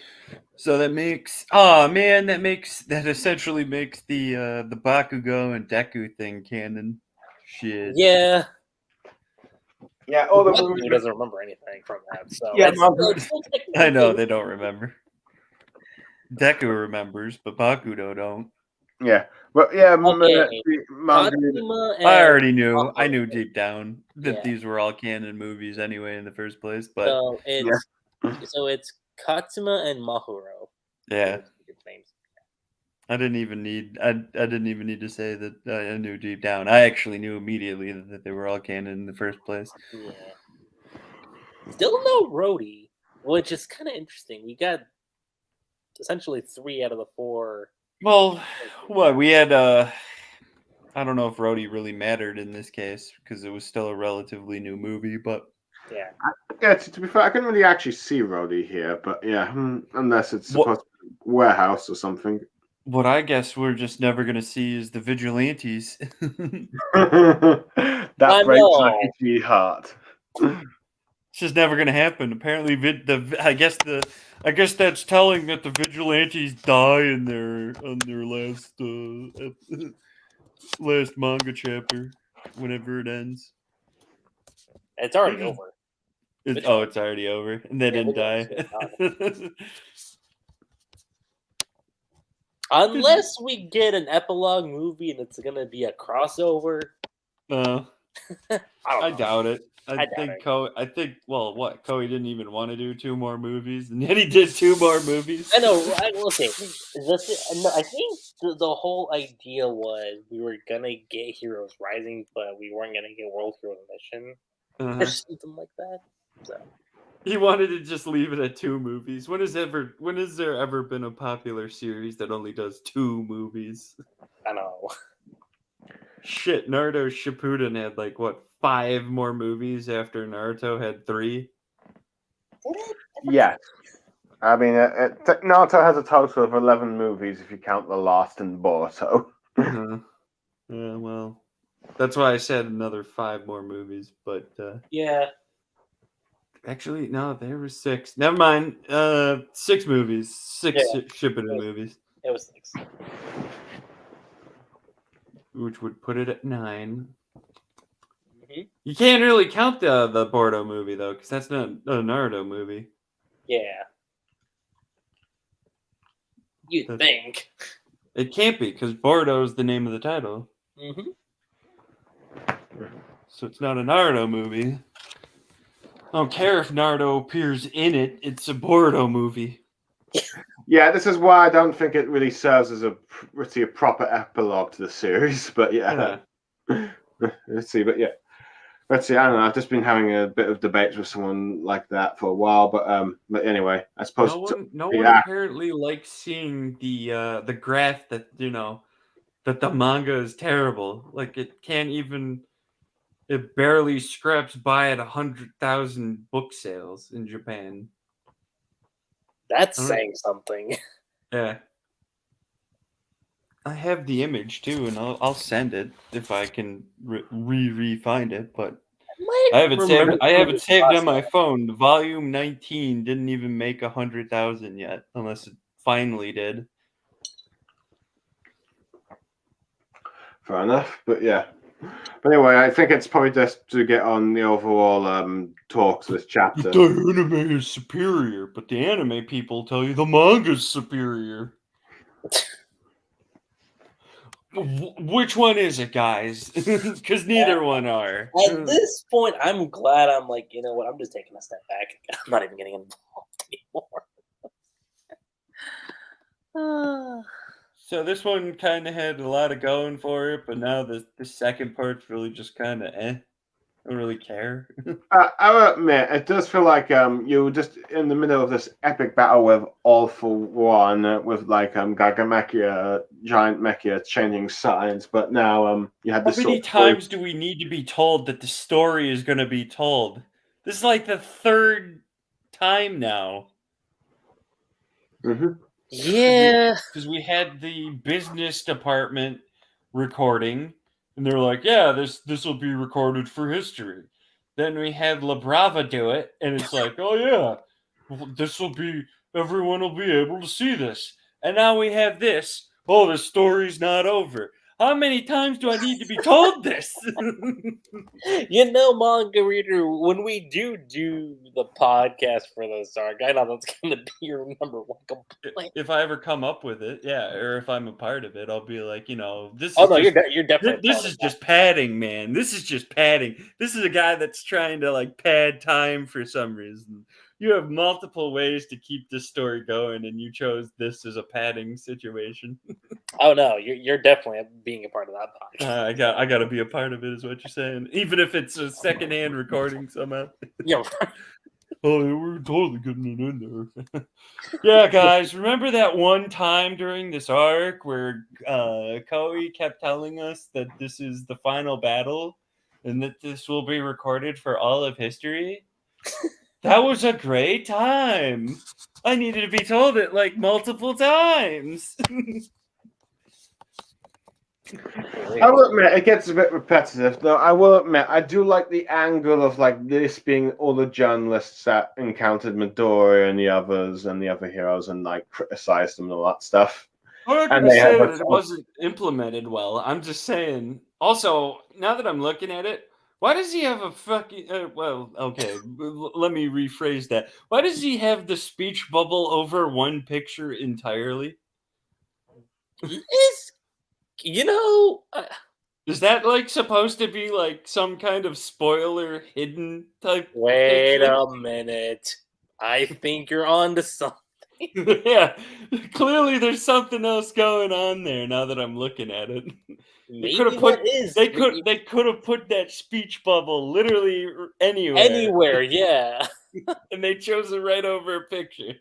So that makes that essentially makes the Bakugo and Deku thing canon. Shit. Yeah. Yeah, all the Who movies. doesn't remember anything from that? So Yeah, I know they don't remember. Deku remembers, but Bakugo don't. Yeah, but yeah, Okay. I already knew. I knew deep down that these were all canon movies anyway in the first place. But so it's Katsuma and Mahuro. Yeah. Names. I didn't even need to say that I knew deep down. I actually knew immediately that they were all canon in the first place. Yeah. Still no Rhodey, which is kind of interesting. We got essentially 3 out of the 4. Well, what we had I don't know if Rhodey really mattered in this case because it was still a relatively new movie, but yeah. To be fair, I couldn't really actually see Rhodey here, but yeah, unless it's supposed to be a warehouse or something. What I guess we're just never gonna see is the vigilantes. That breaks my itchy heart. It's just never gonna happen. Apparently, I guess that's telling that the vigilantes die in on their last manga chapter, whenever it ends. It's already over. It's already over, and they didn't die. Unless we get an epilogue movie and it's gonna be a crossover. I doubt it. I think Koei didn't even want to do 2 more movies, and yet he did 2 more movies. I know, right? Okay. I think the whole idea was we were gonna get Heroes Rising, but we weren't gonna get World Heroes Mission or something like that. So he wanted to just leave it at 2 movies. When has there ever been a popular series that only does 2 movies? I know. Shit, Naruto Shippuden had like what 5 more movies after Naruto had 3. Yes. I mean, Naruto has a total of 11 movies if you count the last and Boruto. Uh-huh. Yeah, well, that's why I said another 5 more movies, but Yeah. actually, no, there were 6. Never mind. 6 movies. 6 Yeah. Shippuden movies, It was 6. which would put it at 9. Mhm. You can't really count the Boruto movie though, because that's not a Naruto movie. Yeah. You That's- think. It can't be because Boruto is the name of the title, Mm-hmm. so it's not a Naruto movie. I don't care if Naruto appears in it; it's a Boruto movie. Yeah, this is why I don't think it really serves as a proper epilogue to the series. But yeah, let's see. But yeah, let's see. I don't know. I've just been having a bit of debates with someone like that for a while. But anyway, I suppose No one apparently likes seeing the graph that that the manga is terrible. Like it barely scraps by at 100,000 book sales in Japan. That's I don't- saying something. Yeah. I have the image too, and I'll send it if I can find it. But I have it saved. I have it saved on my phone. Volume 19 didn't even make 100,000 yet, unless it finally did. Fair enough. But yeah. But anyway, I think it's probably just to get on the overall talks of this chapter. The anime is superior, but the anime people tell you the manga's superior. Which one is it, guys? Because neither one are. At this point, I'm glad I'm like, you know what? I'm just taking a step back. I'm not even getting involved anymore. So this one kind of had a lot of going for it, but now the second part's really just kind of I don't really care. I will admit, it does feel like you were just in the middle of this epic battle with All for One, with like Gargamachia, giant Mechia changing sides, but now you had this. How many times do we need to be told that the story is going to be told? This is like the 3rd time now. Mm-hmm. Yeah. Because we had the business department recording, and they're like, yeah, this will be recorded for history. Then we had La Brava do it, and it's like, oh yeah, everyone will be able to see this. And now we have this. Oh, the story's not over. How many times do I need to be told this? You know, Mangareader, when we do the podcast for this arc, I know that's going to be your number 1 complaint. If I ever come up with it, yeah, or if I'm a part of it, I'll be like, this Oh is no, just, you're definitely. this is just padding, man. This is just padding. This is a guy that's trying to like pad time for some reason. You have multiple ways to keep this story going, and you chose this as a padding situation. Oh no, you're definitely being a part of that podcast. I got to be a part of it, is what you're saying, even if it's a secondhand recording somehow. Yeah. Oh, we're totally getting it in there. Yeah, guys, remember that one time during this arc where Koei kept telling us that this is the final battle and that this will be recorded for all of history? That was a great time. I needed to be told it like multiple times. I will admit it gets a bit repetitive, though. I will admit I do like the angle of like this being all the journalists that encountered Midori and the other heroes and like criticized them and all that stuff. I'm not going to say that it wasn't implemented well. I'm just saying. Also, now that I'm looking at it, why does he have a fucking? Okay, let me rephrase that. Why does he have the speech bubble over one picture entirely? Is that like supposed to be like some kind of spoiler hidden type? Wait picture? a minute. I think you're on to something. Yeah, clearly there's something else going on there now that I'm looking at it. They could have put that speech bubble literally anywhere. Anywhere, yeah. And they chose it right over a picture.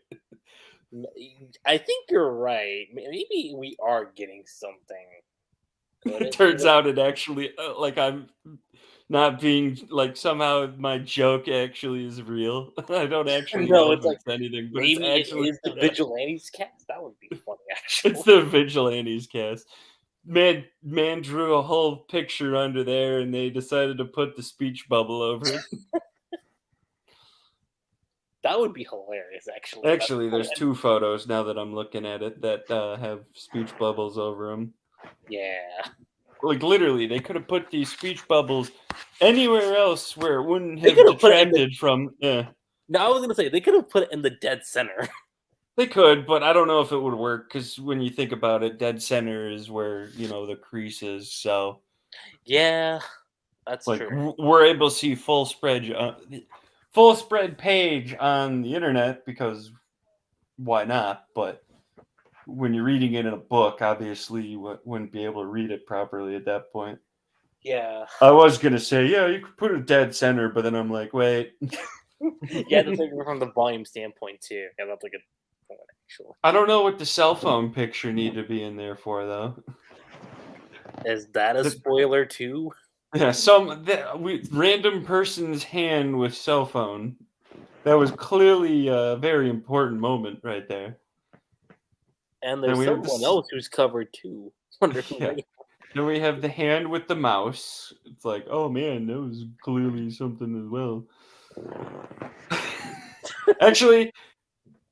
I think you're right. Maybe we are getting something. It turns out it actually not being like somehow my joke actually is real. I don't actually No, know it's if like, it's anything, but maybe it's actually it is the Vigilantes cast. That would be funny, actually. it's the Vigilantes cast. Man drew a whole picture under there, and they decided to put the speech bubble over it. That would be hilarious, actually. Actually, there's 2 photos now that I'm looking at it that have speech bubbles over them. Yeah. Like literally, they could have put these speech bubbles anywhere else where it wouldn't They have could have put it in the- detracted from. Yeah, No, I was going to say, they could have put it in the dead center. they could, but I don't know if it would work because when you think about it, dead center is where the crease is. So Yeah, that's like true. we're able to see full spread page on the internet because why not? But when you're reading it in a book, obviously you wouldn't be able to read it properly at that point. Yeah. I was gonna say, yeah, you could put it dead center, but then I'm like, wait. Yeah, that's like from the volume standpoint, too. Yeah, that's like a point, actually. I don't know what the cell phone picture need to be in there for, though. Is that a spoiler, too? Yeah, random person's hand with cell phone. That was clearly a very important moment right there. And Then there's we have someone this- else who's covered, too. Wonder who Yeah. they- Then we have the hand with the mouse. It's like, oh man, that was clearly something as well. Actually,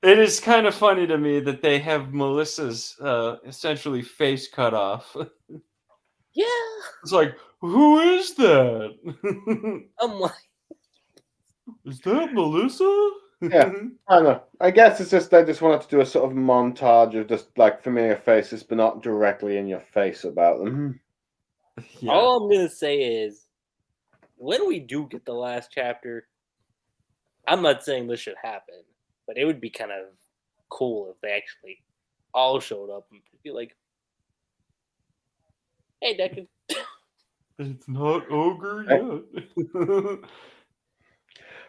it is kind of funny to me that they have Melissa's essentially face cut off. Yeah. It's like, who is that? I'm like, Is that Melissa? Yeah. I don't know. I guess it's just they just wanted to do a sort of montage of just like familiar faces, but not directly in your face about them. Yeah. all I'm going to say is, when we do get the last chapter, I'm not saying this should happen, but it would be kind of cool if they actually all showed up and be like, hey, Deku. It's not ogre yet.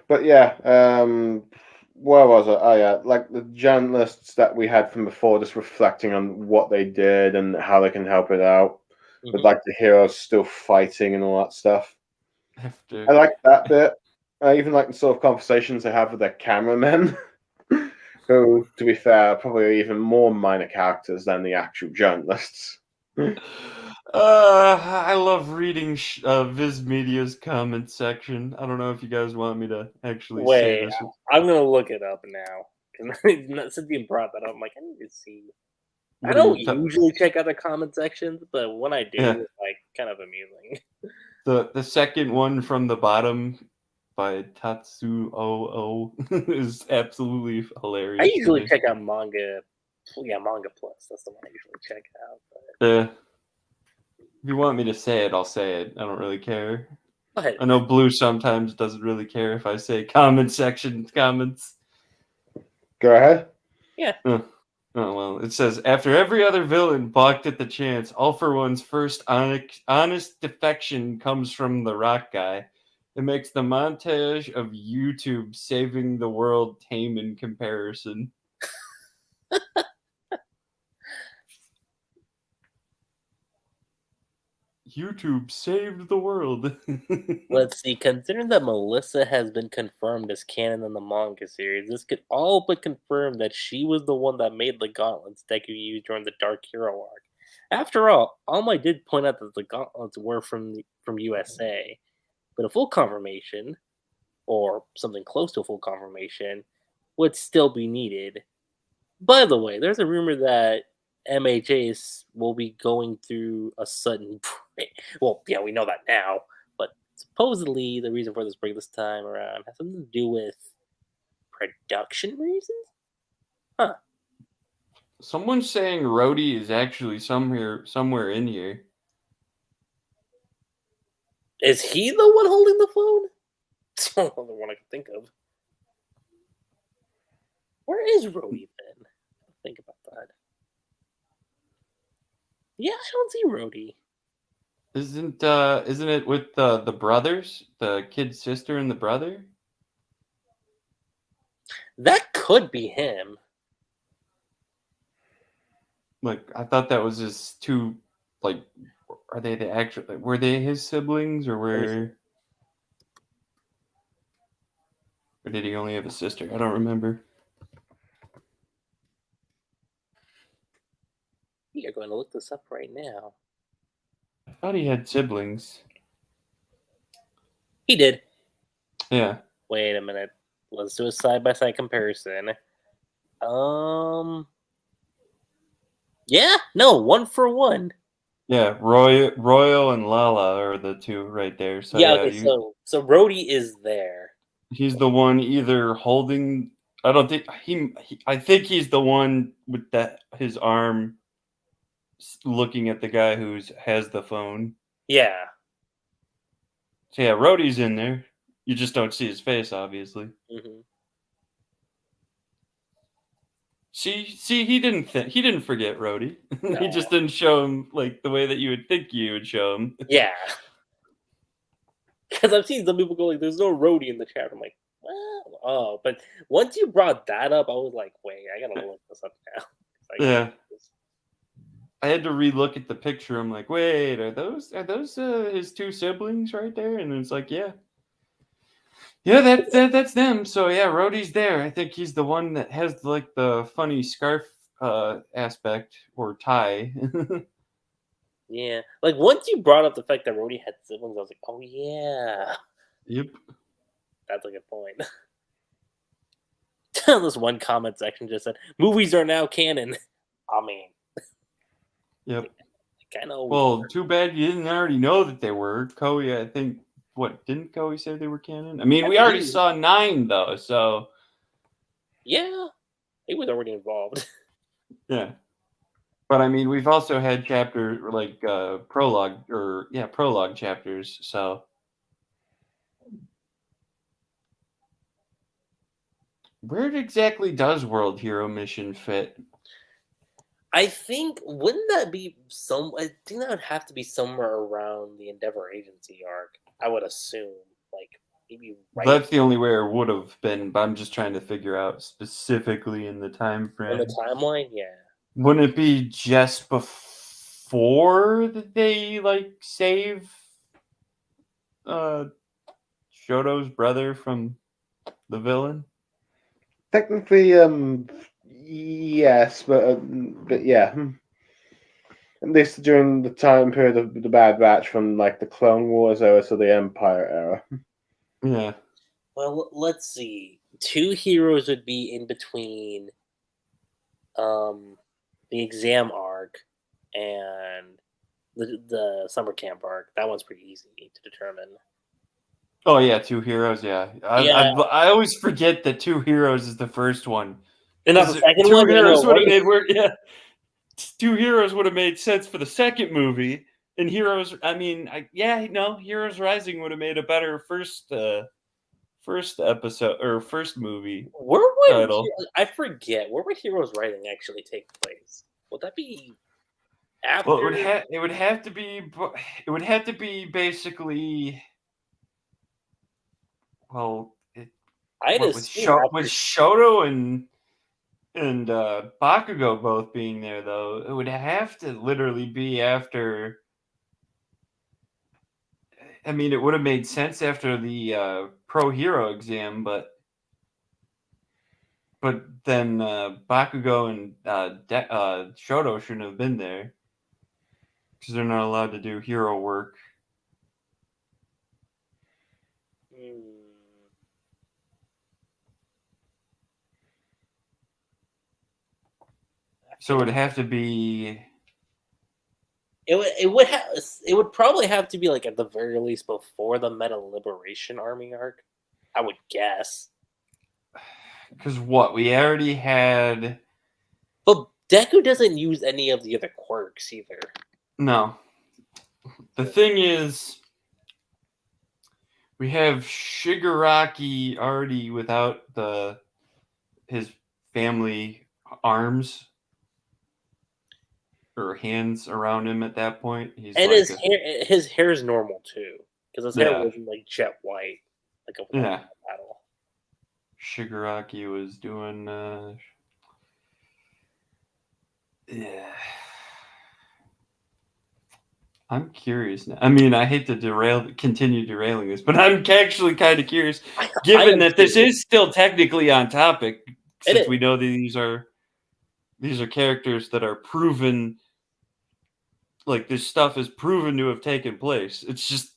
But yeah, where was it? Oh yeah, like the journalists that we had from before, just reflecting on what they did and how they can help it out. With like the heroes still fighting and all that stuff. After I like that bit. I even like the sort of conversations they have with their cameramen, who, to be fair, are probably even more minor characters than the actual journalists. I love reading Viz Media's comment section. I don't know if you guys want me to actually say Wait, this. I'm going to look it up now. Since you brought that up, I'm like, I need to see. I What don't are you usually check out the comment sections, but when I do, Yeah. it's like kind of amusing. The second one from the bottom by Tatsuo is absolutely hilarious. I usually check out manga. Yeah, Manga Plus. That's the one I usually check out. But... If you want me to say it, I'll say it. I don't really care. Go ahead. I know Blue sometimes doesn't really care if I say comment section comments. Go ahead. Yeah. Oh, well, it says, after every other villain balked at the chance, All for One's first honest defection comes from the rock guy. It makes the montage of YouTube saving the world tame in comparison. YouTube saved the world. Let's see. Considering that Melissa has been confirmed as canon in the manga series, this could all but confirm that she was the one that made the gauntlets Deku used during the Dark Hero arc. After all, Alma did point out that the gauntlets were from USA, but a full confirmation, or something close to a full confirmation, would still be needed. By the way, there's a rumor that MHAs will be going through a sudden break. Well, yeah, we know that now, but supposedly the reason for this break this time around has something to do with production reasons? Huh. Someone's saying Rhodey is actually somewhere in here. Is he the one holding the phone? It's the only one I can think of. Where is Rhodey then? Think about that. Yeah, I don't see Rhodey. Isn't it with the brothers, the kid's sister and the brother? That could be him. Like I thought that was his two. Like, are they the actual? Were they his siblings or were? Or did he only have a sister? I don't remember. We are going to look this up right now. I thought he had siblings. He did. Yeah. Wait a minute. Let's do a side-by-side comparison. Yeah, no, 1-for-1. Yeah, Royal and Lala are the two right there. So Yeah, yeah, okay, so Rhodey is there. he's the one either holding. I don't think I think he's the one with his arm looking at the guy who has the phone. Yeah. So yeah, Rhodey's in there. You just don't see his face, obviously. Mm-hmm. See, he didn't forget Rhodey. No. He just didn't show him like the way that you would think you would show him. Yeah. Because I've seen some people go like, "There's no Rhodey in the chat." I'm like, well, oh, but once you brought that up, I was like, wait, I gotta look this up now. Yeah. I had to relook at the picture. I'm like, wait, are those his two siblings right there? And it's like, yeah, that's them. So yeah, Rhodey's there. I think he's the one that has like the funny scarf aspect or tie. Yeah, like once you brought up the fact that Rhodey had siblings, I was like, oh yeah, Yep. that's a good point. This one comment section just said, "Movies are now canon." I mean, Yep. kind of. Well, too bad you didn't already know that they were. Koei, I think. What didn't Koei say they were canon? I mean, we already saw 9 though, so yeah, he was already involved. yeah. But I mean, we've also had chapter like prologue chapters. So where exactly does World Hero Mission fit? I think wouldn't that be some? I think that would have to be somewhere around the Endeavor Agency arc. I would assume, like maybe right That's the only way it would have been. But I'm just trying to figure out specifically in the time frame. on the timeline. Yeah. Wouldn't it be just before that they like save Shoto's brother from the villain? Technically, yes, but yeah. At least during the time period of the Bad Batch, from like the Clone Wars era to the Empire era. Yeah. Well, let's see. 2 heroes would be in between the exam arc and the summer camp arc. That one's pretty easy to determine. Oh yeah, 2 heroes. Yeah, I always forget that 2 heroes is the first one. And not the second 2 one. heroes would have right? made work. Yeah, 2 heroes would have made sense for the second movie, and heroes. I mean, Heroes Rising would have made a better first episode or first movie. Where would title. I forget? Where would Heroes Rising actually take place? Would that be after? Well, it would have to be basically. Well, with Shoto and Bakugo both being there, though, it would have to literally be after. I mean, it would have made sense after the Pro Hero exam, but then Bakugo and Shoto shouldn't have been there because they're not allowed to do hero work. So it would have to be. It would probably have to be like at the very least before the Meta Liberation Army arc, I would guess. Because what we already had. But Deku doesn't use any of the other quirks either. No. The thing is, we have Shigaraki already without his family arms or hands around him at that point. He's and like his hair's normal too, because his hair wasn't like jet white, like a battle. Shigaraki was doing I'm curious now. I mean, I hate to continue derailing this, but I'm actually kind of curious, given that this is still technically on topic, since we know that these are characters that are proven, like this stuff is proven to have taken place. It's just,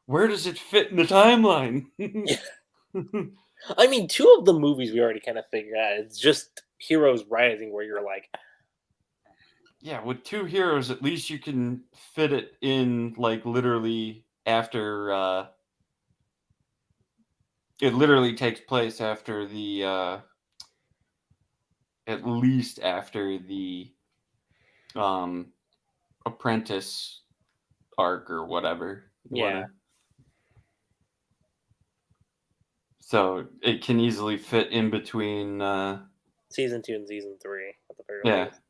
where does it fit in the timeline? I mean, 2 of the movies we already kind of figured out. It's just Heroes Rising where you're like, yeah, with 2 heroes, at least you can fit it in, like, literally after, it literally takes place after the, at least after the, apprentice arc or whatever. yeah. So it can easily fit in between, Season 2 and Season 3 at the very yeah. least.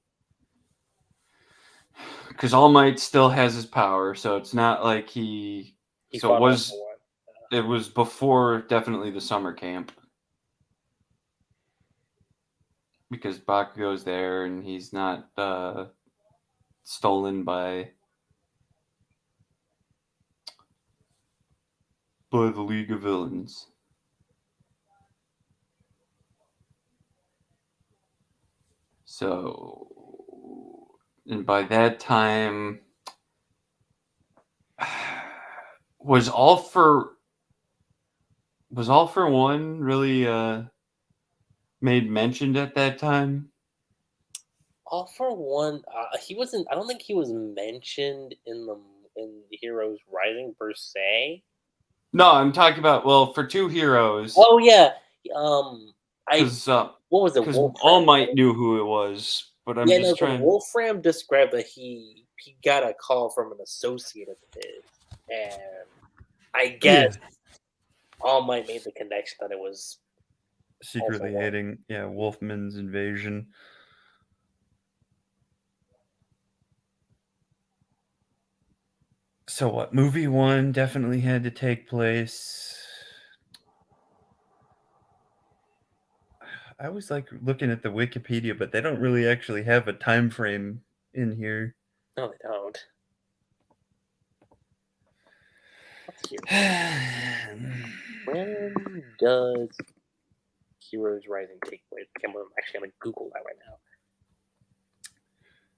Because All Might still has his power, so it's not like He so fought off the one. it was before definitely the summer camp. Because Bakugo's there and he's not stolen by the League of Villains. So, and by that time, was All for One really made mentioned at that time? All for One, he wasn't. I don't think he was mentioned in the Heroes Rising per se. No, I'm talking about, well, for 2 heroes. Oh yeah, what was it? Because Wolfram, All Might right? knew who it was, but I'm Yeah, just no. trying. Wolfram described that he got a call from an associate of his, and I guess All Might made the connection that it was Secretly hating, Wolfman's invasion. So what? Movie 1 definitely had to take place. I was like looking at the Wikipedia, but they don't really actually have a time frame in here. No, they don't. Let's hear. When does Heroes Rising take place? I'm actually going to Google that right now.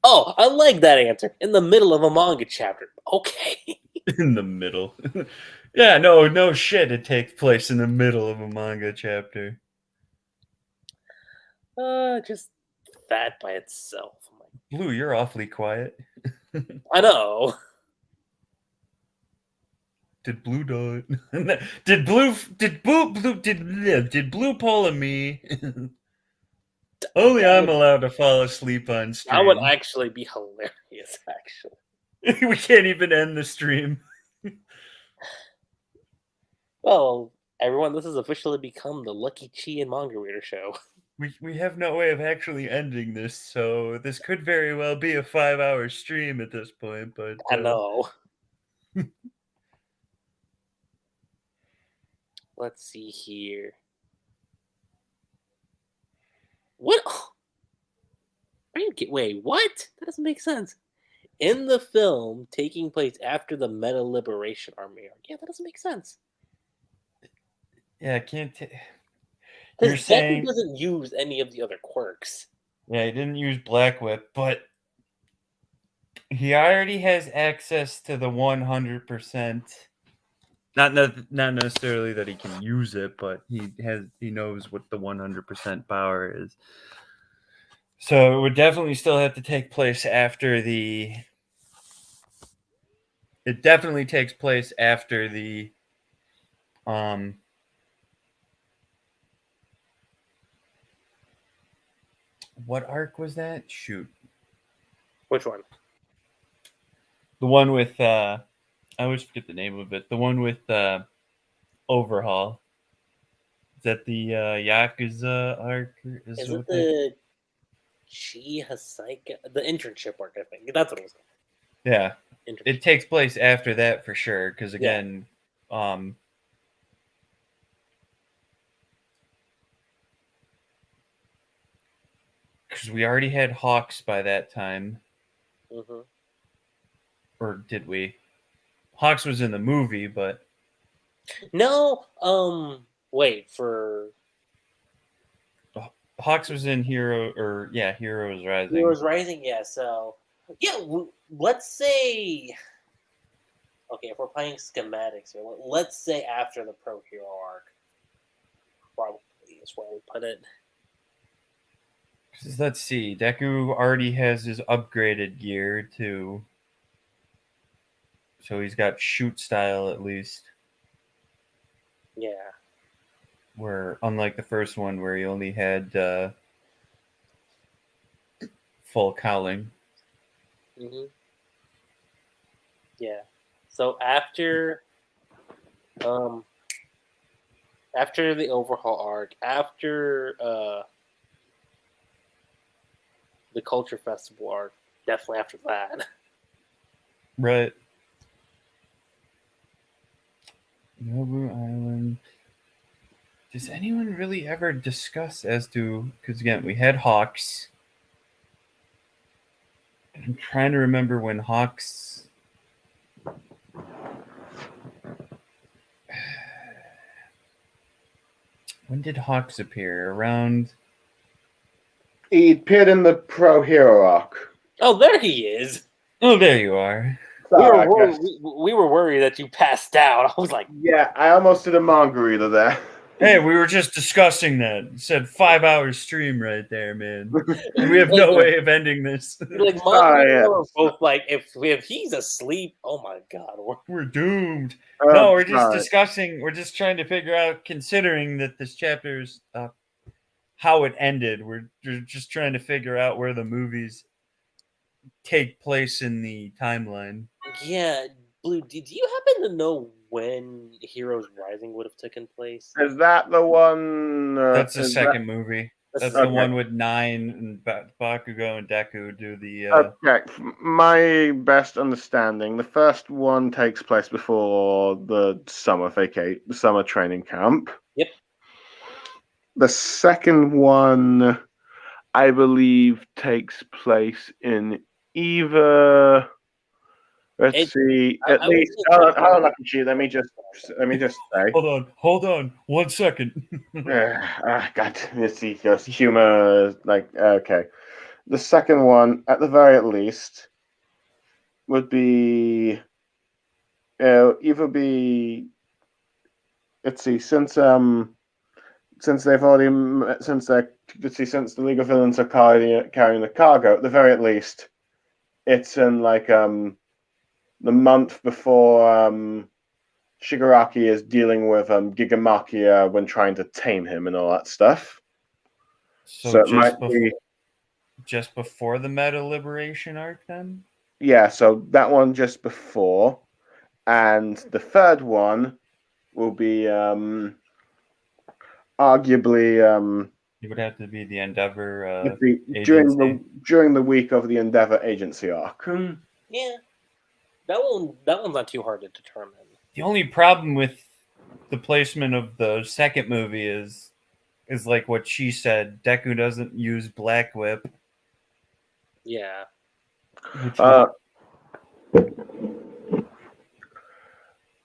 Oh, I like that answer. In the middle of a manga chapter. Okay. In the middle. Yeah, no shit. It takes place in the middle of a manga chapter. Just that by itself. Blue, you're awfully quiet. I know. Did Blue die? Did Blue pull a me? Only I'm allowed to fall asleep on stream. That would actually be hilarious, actually. We can't even end the stream. Well, everyone, this has officially become the Lucky Chi and Mangareader show. We have no way of actually ending this, so this could very well be a 5-hour stream at this point, but I know. Let's see here. What? Wait, what? That doesn't make sense. In the film taking place after the Meta Liberation Army arc. Yeah, that doesn't make sense. Yeah, I can't. You're saying he doesn't use any of the other quirks. Yeah, he didn't use Black Whip, but he already has access to the 100%. Not necessarily that he can use it, but he knows what the 100% power is. So it would definitely still have to take place after the. It definitely takes place after the. What arc was that? Shoot. Which one? The one with I always forget the name of it. The one with Overhaul. Is that the Yakuza arc? Is it the Chi Hasaika? The internship arc, I think. That's what it was called. Yeah. It takes place after that for sure, because again, because we already had Hawks by that time. Mm-hmm. or did we? Hawks was in the movie, but No, wait for Hawks was in Heroes Rising. Heroes Rising. Yeah, so yeah, let's say. Okay, if we're playing schematics here, let's say after the Pro Hero arc, probably is where we put it. 'Cause let's see, Deku already has his upgraded gear too, so he's got shoot style at least. Yeah. Where unlike the first one, where he only had full cowling. Mm-hmm. Yeah. So after the overhaul arc, after the Culture Festival arc, definitely after that. Right. Nobu Island. Does anyone really ever discuss as to, because again, we had Hawks. I'm trying to remember when Hawks. When did Hawks appear? Around. He appeared in the Pro Hero arc. Oh, there he is. Oh, there you are. Sorry, I guess. We were worried that you passed out. I was like, Yeah, I almost did a Mangareader there. Hey, we were just discussing that. It said 5-hour stream right there, man. And we have no way of ending this. like Mom, we were both like, if he's asleep, oh my god, We're doomed. Oh, No, we're just sorry. discussing. We're just trying to figure out, considering that this chapter's how it ended. We're just trying to figure out where the movies take place in the timeline. Yeah, Blue. Did you happen to know when Heroes Rising would have taken place? Is that the one? That's the is second movie. That's the okay. one with Nine and Bakugo and Deku do the. Okay, my best understanding, the first one takes place before the summer training camp. Yep. The second one, I believe, takes place in either. Let's see. At least, hold on, let me just say. Hold on, 1 second. God, let's see. Just humor, okay. The second one, at the very least, would be either be. Let's see. Since the League of Villains are carrying the cargo, at the very least, it's in the month before Shigaraki is dealing with Gigamakia when trying to tame him and all that stuff. So it might be just before the Meta Liberation arc, then? Yeah, so that one just before. And the third one will be arguably it would have to be the Endeavor during the week of the Endeavor agency arc. Yeah. That one's not too hard to determine. The only problem with the placement of the second movie is like what she said. Deku doesn't use Black Whip. Yeah.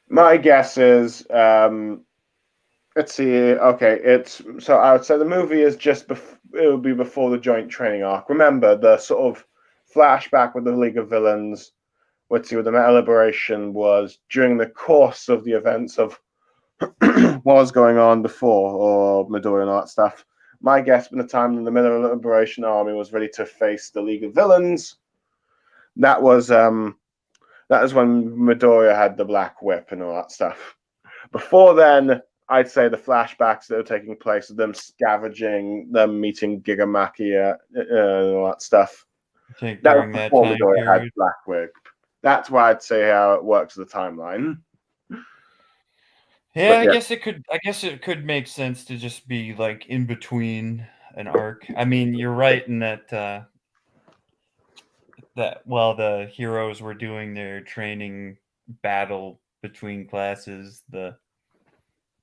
My guess is let's see. Okay, so I would say the movie is it will be before the joint training arc. Remember the sort of flashback with the League of Villains. Let's see, with the Meta Liberation was during the course of the events of what was going on before, or Midoriya and all that stuff. My guess, by the time the Meta Liberation Army was ready to face the League of Villains, that is when Midoriya had the Black Whip and all that stuff. Before then, I'd say the flashbacks that are taking place of them scavenging, them meeting Gigamakia, and all that stuff. I think during that time period, had Black Whip. That's why I'd say how it works the timeline. Yeah, I guess it could make sense to just be like in between an arc. I mean, you're right in that while the heroes were doing their training battle between classes, the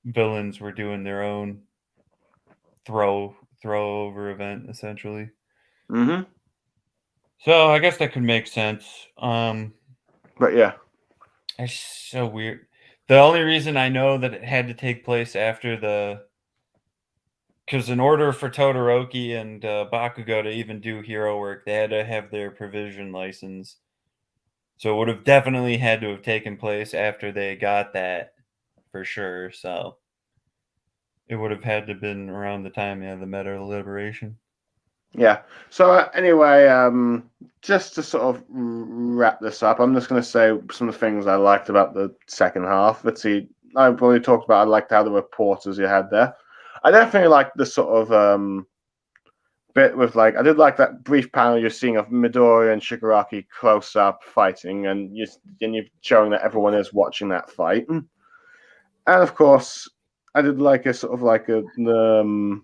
villains were doing their own throw over event essentially. Mm-hmm. So I guess that could make sense. But yeah. It's so weird. The only reason I know that it had to take place after because in order for Todoroki and Bakugo to even do hero work, they had to have their provision license. So it would have definitely had to have taken place after they got that, for sure. So it would have had to have been around the time the Meta Liberation. Yeah. So anyway, just to sort of wrap this up, I'm just going to say some of the things I liked about the second half. Let's see. I've already talked about. I liked how the reporters you had there. I definitely liked the sort of bit with I did like that brief panel you're seeing of Midori and Shigaraki close up fighting, and you're showing that everyone is watching that fight. And of course, I did like a sort of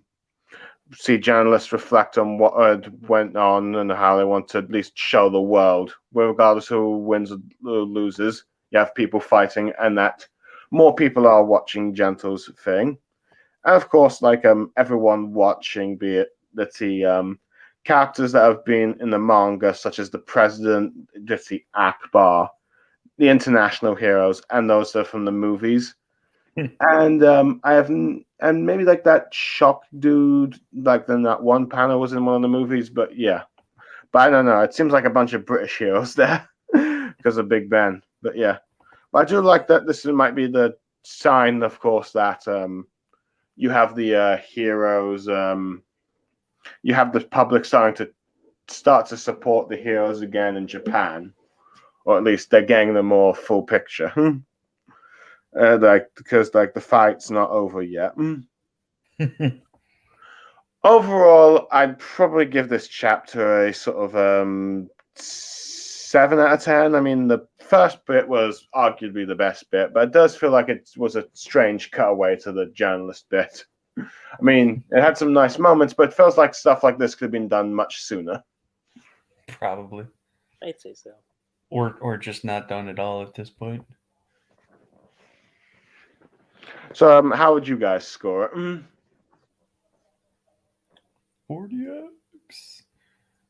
see journalists reflect on what went on and how they want to at least show the world, regardless who wins or loses. You have people fighting, and that more people are watching Gentle's thing, and of course, everyone watching, be it the characters that have been in the manga, such as the president, the Akbar, the international heroes, and those that are from the movies. And and maybe that shock dude, then that one panel was in one of the movies, but yeah. But I don't know. It seems like a bunch of British heroes there because of Big Ben. But yeah. But I do like that this might be the sign, of course, that you have the heroes, you have the public starting to start to support the heroes again in Japan. Or at least they're getting the more full picture. Because the fight's not over yet. Overall, I'd probably give this chapter a sort of 7 out of 10. I mean, the first bit was arguably the best bit, but it does feel like it was a strange cutaway to the journalist bit. I mean, it had some nice moments, but it feels like stuff like this could have been done much sooner. Probably. I'd say so. Or just not done at all at this point. So, how would you guys score it? 40x.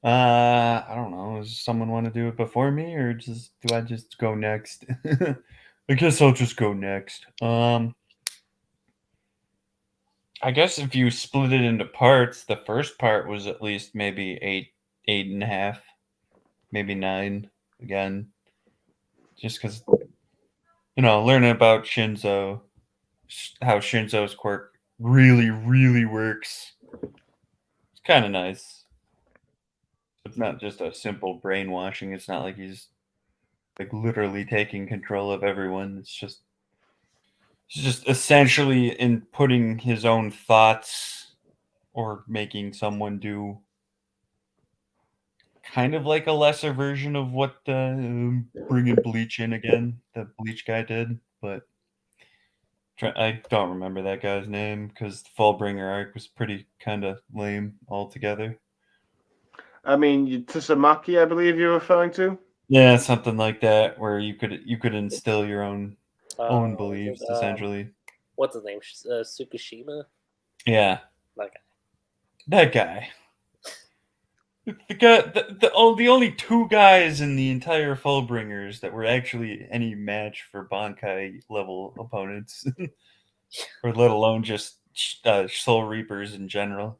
I don't know. Does someone want to do it before me, or do I just go next? I guess I'll just go next. I guess if you split it into parts, the first part was at least maybe 8.5, maybe 9 again. Just because, learning about Shinzo, how Shinzo's quirk really, really works. It's kind of nice. It's not just a simple brainwashing. It's not like he's literally taking control of everyone. It's just essentially inputting his own thoughts or making someone do kind of like a lesser version of what bringing Bleach in again, the Bleach guy did. But I don't remember that guy's name because the Fallbringer arc was pretty kind of lame altogether. I mean, Tsusamaki, I believe you're referring to? Yeah, something like that, where you could instill your own beliefs, essentially. What's his name? Tsukishima? Yeah. That guy. That guy. The guy, the only 2 guys in the entire Fullbringers that were actually any match for Bankai level opponents, or let alone just Soul Reapers in general.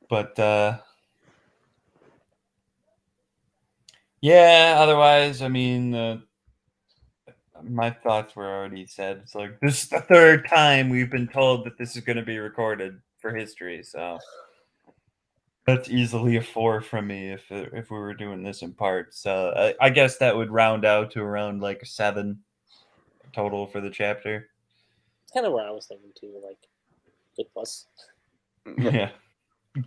But yeah, otherwise, I mean, my thoughts were already said. It's like, this is the 3rd time we've been told that this is going to be recorded for history, so that's easily a 4 from me if we were doing this in parts. So I guess that would round out to around a 7 total for the chapter. It's kind of where I was thinking too, good plus. Yeah.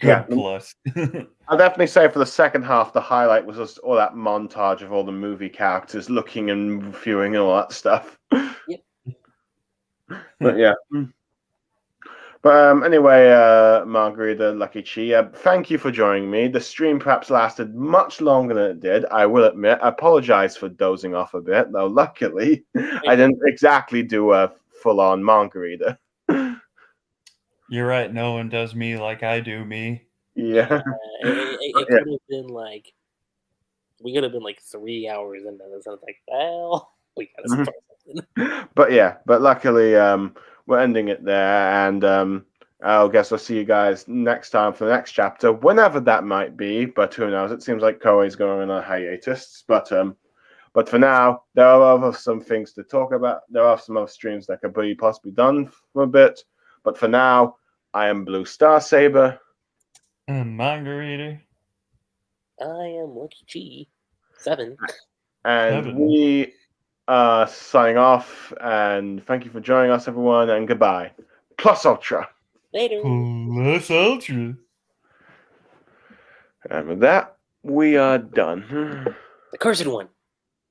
Good plus. I'll definitely say for the second half, the highlight was just all that montage of all the movie characters looking and viewing and all that stuff. Yep. But yeah. But anyway, Margarita Lucky Chi, thank you for joining me. The stream perhaps lasted much longer than it did, I will admit. I apologize for dozing off a bit, though luckily I didn't exactly do a full-on Margarita. You're right. No one does me like I do me. Yeah. It could have been we could have been like 3 hours into this. I was like, well, we gotta Mhm. start something. But luckily, we're ending it there, and I guess I'll see you guys next time for the next chapter, whenever that might be. But who knows? It seems like Koei's going on a hiatus. But for now, there are some things to talk about. There are some other streams that could be possibly done for a bit. But for now, I am Blue Star Saber. Mangareader. I am Lucky G 7. And Seven. we are signing off. And thank you for joining us, everyone. And goodbye. Plus Ultra. Later. Plus Ultra. And with that, we are done. The cursed one.